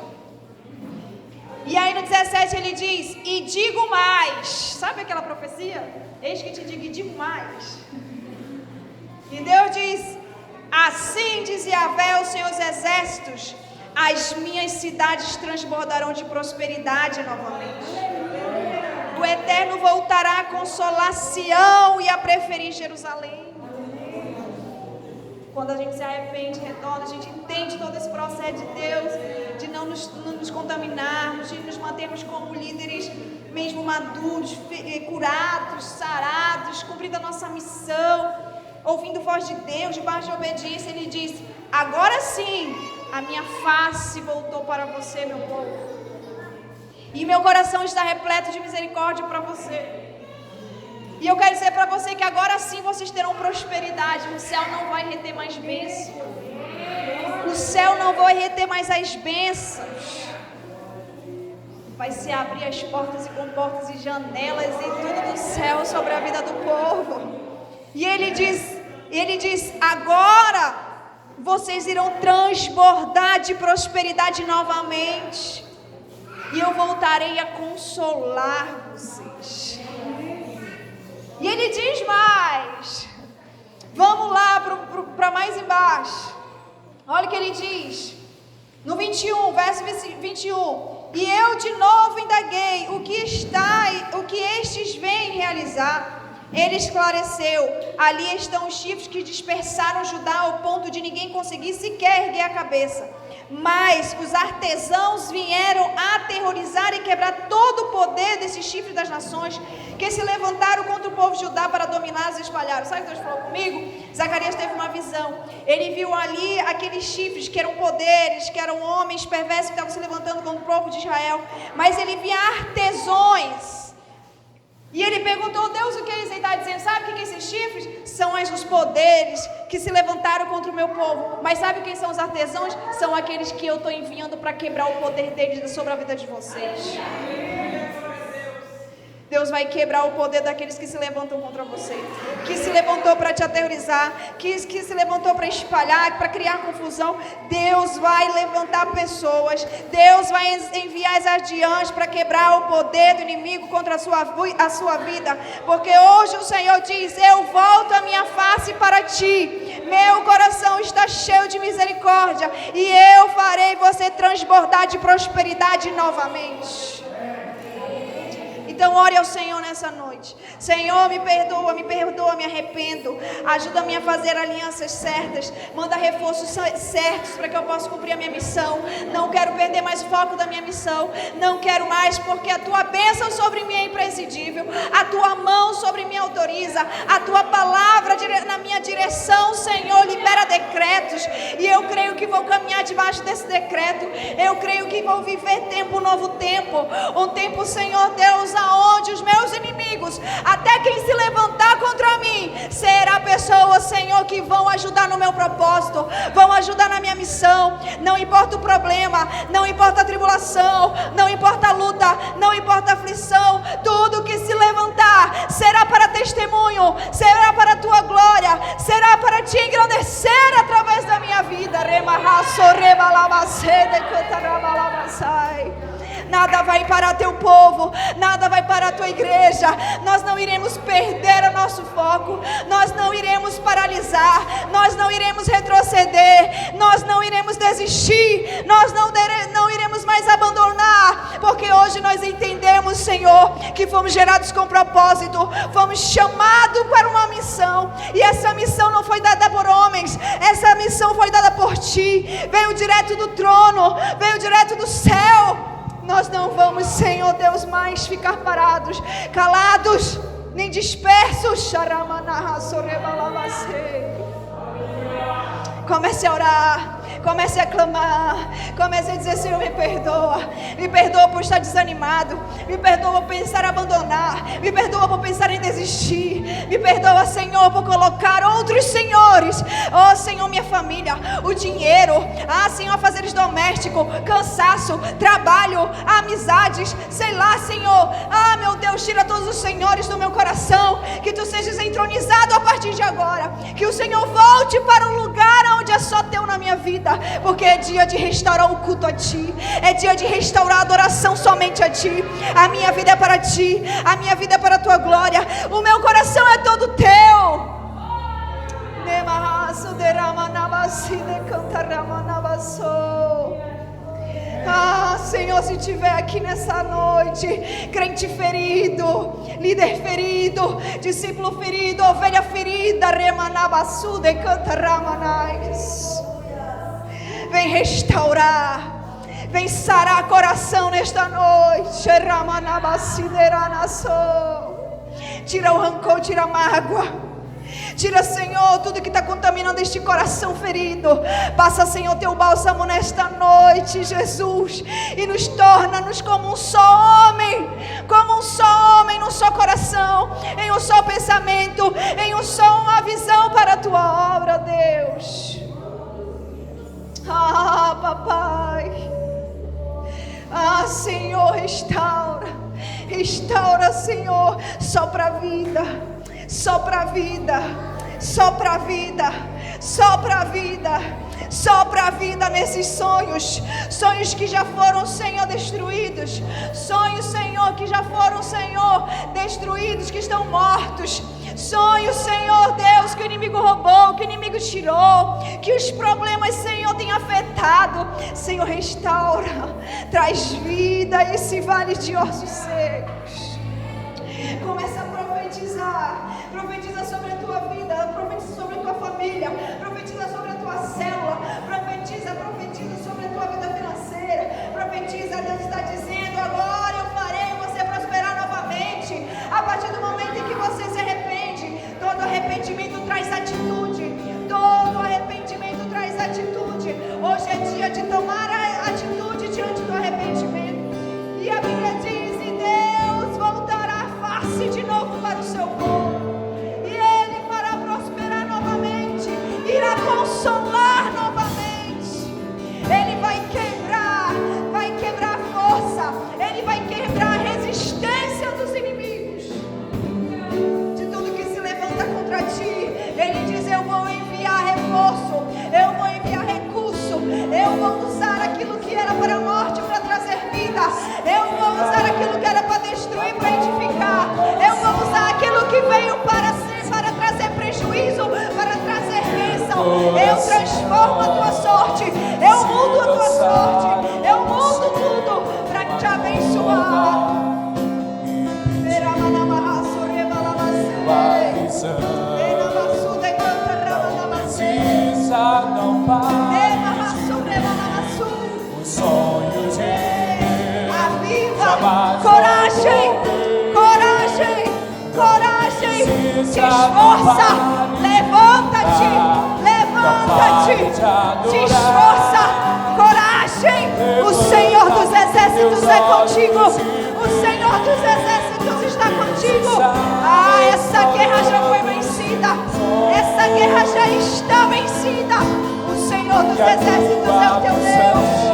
E aí no 17 ele diz: e digo mais. Sabe aquela profecia? Eis que te digo e digo mais. E Deus diz: assim diz Yahvé, o Senhor dos Exércitos, as minhas cidades transbordarão de prosperidade novamente. O Eterno voltará a consolar Sião e a preferir Jerusalém. Quando a gente se arrepende, retorna, a gente entende todo esse processo de Deus, de não nos contaminarmos, de nos mantermos como líderes mesmo maduros, curados, sarados, cumprindo a nossa missão, ouvindo a voz de Deus, debaixo de obediência. Ele diz: agora sim, a minha face voltou para você, meu povo, e meu coração está repleto de misericórdia para você. E eu quero dizer para você que agora sim vocês terão prosperidade. O céu não vai reter mais bênçãos. O céu não vai reter mais as bênçãos. Vai se abrir as portas e comportas e janelas e tudo do céu sobre a vida do povo. E ele diz: agora vocês irão transbordar de prosperidade novamente. E eu voltarei a consolar vocês. E ele diz mais. Vamos lá para mais embaixo. Olha o que ele diz. No 21, verso 21. E eu de novo indaguei o que estes vêm realizar. Ele esclareceu: ali estão os chifres que dispersaram Judá ao ponto de ninguém conseguir sequer erguer a cabeça. Mas os artesãos vieram aterrorizar e quebrar todo o poder desse chifre das nações que se levantaram contra o povo de Judá para dominá-los e espalhar. Sabe o que Deus falou comigo? Zacarias teve uma visão. Ele viu ali aqueles chifres que eram poderes, que eram homens perversos que estavam se levantando contra o povo de Israel. Mas ele via artesãos. E ele perguntou: Deus, o que ele está dizendo? Sabe o que esses chifres? São os poderes que se levantaram contra o meu povo. Mas sabe quem são os artesãos? São aqueles que eu estou enviando para quebrar o poder deles sobre a vida de vocês. Deus vai quebrar o poder daqueles que se levantam contra você, que se levantou para te aterrorizar, que se levantou para espalhar, para criar confusão. Deus vai levantar pessoas, Deus vai enviar as adiantes para quebrar o poder do inimigo contra a sua vida, porque hoje o Senhor diz: eu volto a minha face para ti, meu coração está cheio de misericórdia, e eu farei você transbordar de prosperidade novamente. Então ore ao Senhor nessa noite. Senhor, me perdoa, me arrependo. Ajuda-me a fazer alianças certas. Manda reforços certos para que eu possa cumprir a minha missão. Não quero perder mais o foco da minha missão. Não quero mais, porque a tua bênção sobre mim é imprescindível. A tua mão sobre mim autoriza. A tua palavra na minha direção, Senhor, libera decretos. E eu creio que vou caminhar debaixo desse decreto. Eu creio que vou viver um novo tempo. Um tempo, Senhor Deus, aonde os meus inimigos, até quem se levantar contra mim, será pessoas, Senhor, que vão ajudar no meu propósito, vão ajudar na minha missão. Não importa o problema, não importa a tribulação, não importa a luta, não importa a aflição, tudo que se levantar será para testemunho, será para a tua glória, será para te engrandecer através da minha vida. Nada vai parar teu povo, nada vai parar tua igreja. Nós não iremos perder o nosso foco, nós não iremos paralisar, nós não iremos retroceder, nós não iremos desistir, nós não iremos mais abandonar, porque hoje nós entendemos, Senhor, que fomos gerados com propósito, fomos chamados para uma missão, e essa missão não foi dada por homens, essa missão foi dada por ti, veio direto do trono, veio direto do céu. Nós não vamos, Senhor Deus, mais ficar parados, calados, nem dispersos. Comece a orar, Comece a clamar. Comece a dizer: Senhor, me perdoa. Me perdoa por estar desanimado. Me perdoa por pensar em abandonar. Me perdoa por pensar em desistir. Me perdoa, Senhor, por colocar outros senhores. Oh, Senhor, minha família, o dinheiro. Ah, Senhor, afazeres domésticos, cansaço, trabalho, amizades, sei lá, Senhor. Ah, meu Deus, tira todos os senhores do meu coração. Que tu sejas entronizado a partir de agora. Que o Senhor volte para um lugar onde é só teu na minha vida. Porque é dia de restaurar o culto a ti. É dia de restaurar a adoração somente a ti. A minha vida é para ti. A minha vida é para a tua glória. O meu coração é todo teu. Ah, Senhor, se tiver aqui nessa noite crente ferido, líder ferido, discípulo ferido, ovelha ferida, remanabassuda e cantaramanais, vem restaurar, vem sarar coração nesta noite. Tira o rancor, tira a mágoa. Tira, Senhor, tudo que está contaminando este coração ferido. Passa, Senhor, teu bálsamo nesta noite, Jesus, e nos torna-nos como um só homem, num só coração, em um só pensamento, em uma visão para a tua obra, Deus. Ah, papai. Ah, Senhor, restaura, Senhor, sopra a vida. Sopra a vida, sopra a vida, sopra a vida, sopra a vida nesses sonhos que já foram, Senhor, destruídos, sonhos, Senhor, que já foram, Senhor, destruídos, que estão mortos, sonhos, Senhor Deus, que o inimigo roubou, que o inimigo tirou, que os problemas, Senhor, têm afetado. Senhor, restaura, traz vida a esse vale de ossos secos. Começa a profetiza sobre a tua vida, profetiza sobre a tua família, profetiza sobre a tua célula, profetiza sobre a tua vida financeira, profetiza. Deus está dizendo: agora eu farei você prosperar novamente, a partir do momento em que você se arrepende. Todo arrependimento traz atitude, todo arrependimento traz atitude. Hoje é dia de tomar a atitude diante do arrependimento, e a Bíblia diz: e Deus voltará a face de novo para o seu povo, e Ele fará prosperar novamente, irá consolar novamente. Ele vai quebrar a força, Ele vai quebrar a resistência dos inimigos, de tudo que se levanta contra ti. Ele diz: eu vou enviar reforço, eu vou enviar recurso, eu vou usar aquilo que era para a morte para trazer vida, eu vou usar aquilo que era para destruir para edificar, eu vou usar aquilo que veio para trazer prejuízo, para trazer bênção. Eu transformo a tua sorte, eu mudo a tua sorte, eu mudo tudo para te abençoar. Não pare os sonhos de aviva, coragem, te esforça, levanta-te, te esforça, coragem. O Senhor dos exércitos é contigo, o Senhor dos exércitos está contigo. Ah, essa guerra já foi vencida, essa guerra já está vencida. O Senhor dos exércitos é o teu Deus.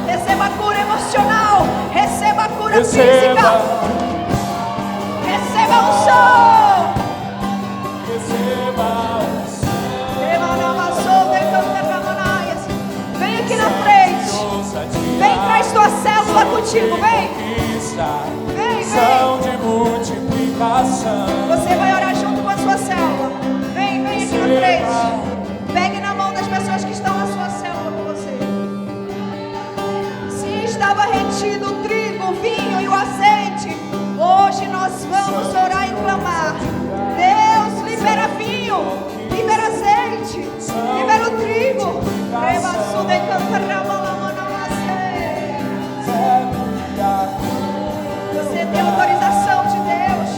Receba a cura emocional, receba a cura física, receba a unção. Vem aqui na frente, vem, traz tua célula contigo, vem. Você vai orar junto com a sua célula. Vem aqui na frente, pegue na mão das pessoas que estão na sua célula com você. Se estava retido o trigo, o vinho e o azeite, hoje nós vamos orar e clamar: Deus, libera vinho, libera azeite, libera o trigo. Você tem autorização de Deus.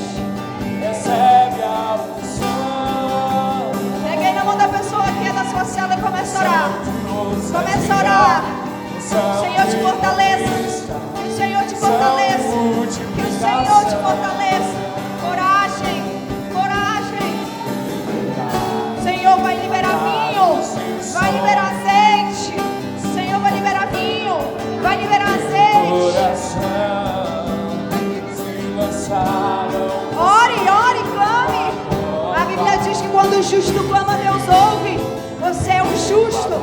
justo clama, Deus ouve. Você é o justo.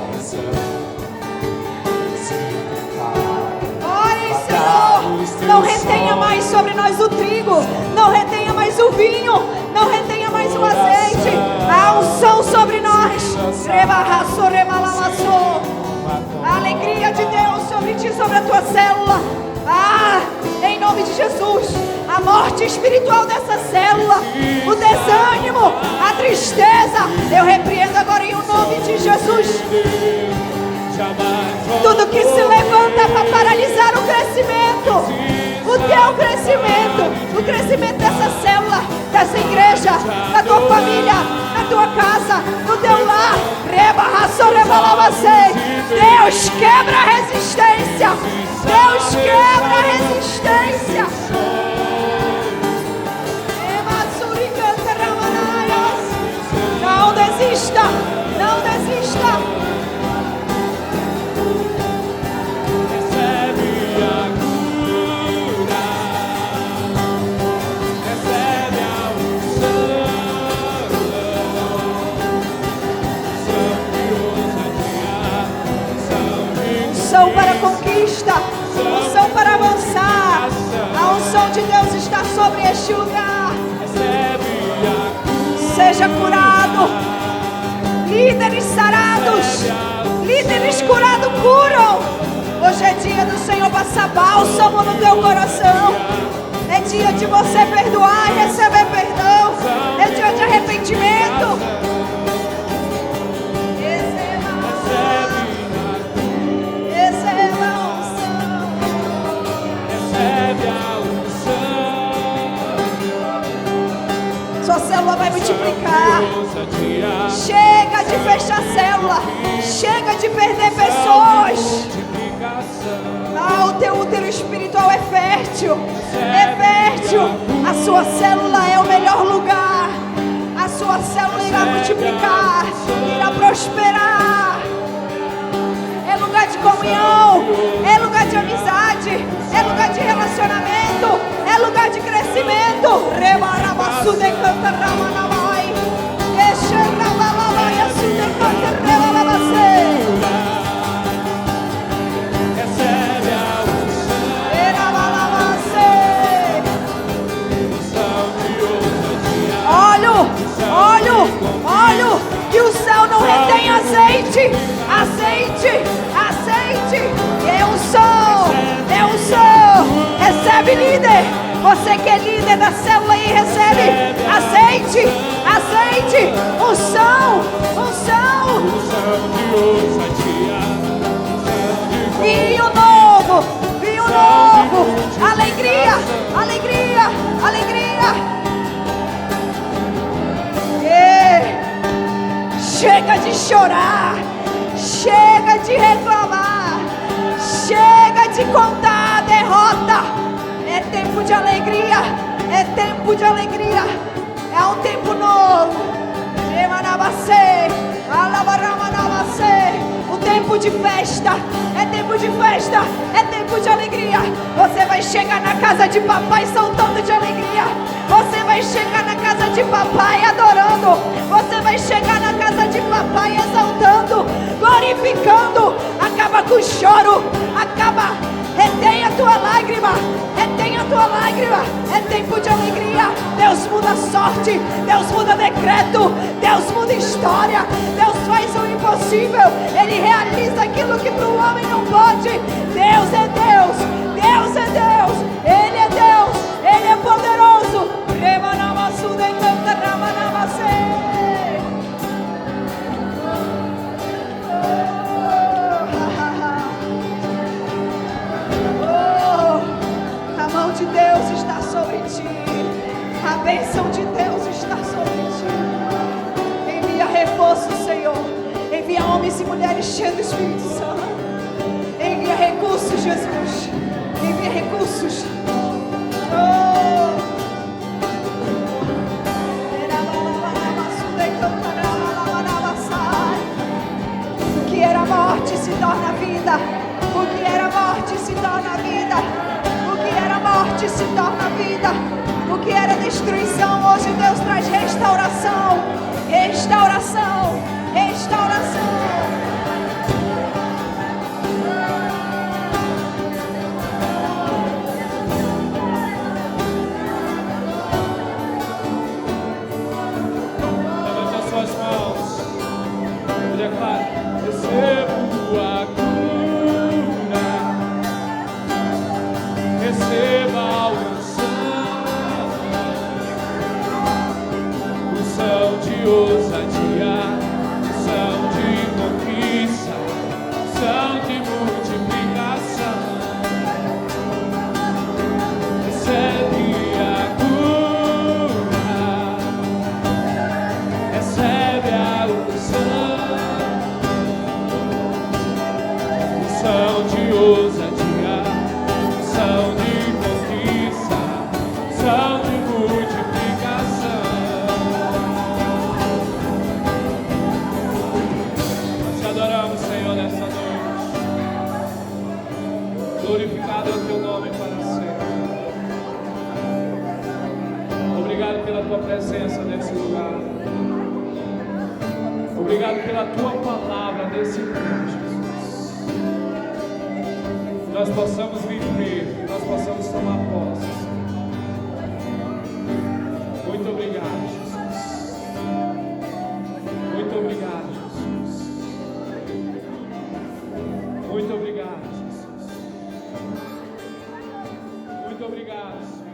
Ore, Senhor. Não retenha mais sobre nós o trigo. Não retenha mais o vinho. Não retenha mais o azeite. A unção sobre nós. A alegria de Deus sobre ti, sobre a tua célula. Em nome de Jesus, a morte espiritual dessa célula, o desânimo, a tristeza, eu repreendo agora em nome de Jesus. Tudo que se levanta para paralisar o crescimento, o teu crescimento, o crescimento dessa célula, dessa igreja, da tua família, na tua casa, no teu lar. Deus quebra a resistência. Deus quebra a resistência. Não desista, não desista. Unção para conquista, unção para avançar. A unção de Deus está sobre este lugar. Seja curado. Líderes sarados, líderes curados curam. Hoje é dia do Senhor passar bálsamo no teu coração. É dia de você perdoar e receber perdão. É dia de arrependimento. Sua célula vai multiplicar. Chega de fechar célula. Chega de perder pessoas. O teu útero espiritual é fértil. É fértil. A sua célula é o melhor lugar. A sua célula irá multiplicar. Irá prosperar. É lugar de comunhão. É lugar de amizade. É lugar de relacionamento. É lugar de crescimento. Olho, que o céu não retém azeite. Azeite. É unção. Recebe, líder. Você que é líder da célula aí, recebe azeite. Unção. Vinho novo. Alegria. Chega de chorar. Chega de reclamar. Chega de contar a derrota. É tempo de alegria. É um tempo novo. O tempo de festa. É tempo de alegria. Você vai chegar na casa de papai saltando de alegria. Você vai chegar na casa de papai adorando. Você vai chegar na casa de papai exaltando, glorificando. Acaba com o choro. Retém a tua lágrima. É tempo de alegria. Deus muda a sorte. Deus muda decreto. Deus muda história. Deus faz o impossível. Ele realiza aquilo que para o homem não pode. Deus é Deus. Ele é Deus. Ele é poderoso. A mão de Deus está sobre ti. A bênção de Deus está sobre ti. Envia reforço, Senhor. Envia homens e mulheres cheios do Espírito Santo. Envia recursos, Jesus. Envia recursos. O que era morte se torna vida. O que era morte se torna vida. O que era morte se torna vida. O que era destruição, hoje Deus traz restauração. Restauração, restauração. Levante as suas mãos e declare: recebo a cura, receba a unção de ousadia, unção de conquista, unção de multiplicação. Recebe a cura, recebe a unção de ousadia, unção de conquista, unção de multiplicação. Nós te adoramos, Senhor, nessa noite. Glorificado é o teu nome para sempre. Obrigado pela tua presença nesse lugar. Obrigado pela tua palavra nesse tempo, Jesus. Nós possamos viver, nós possamos tomar posse. Muito obrigado, Jesus. Muito obrigado, Jesus. Muito obrigado, Jesus. Muito obrigado, Senhor.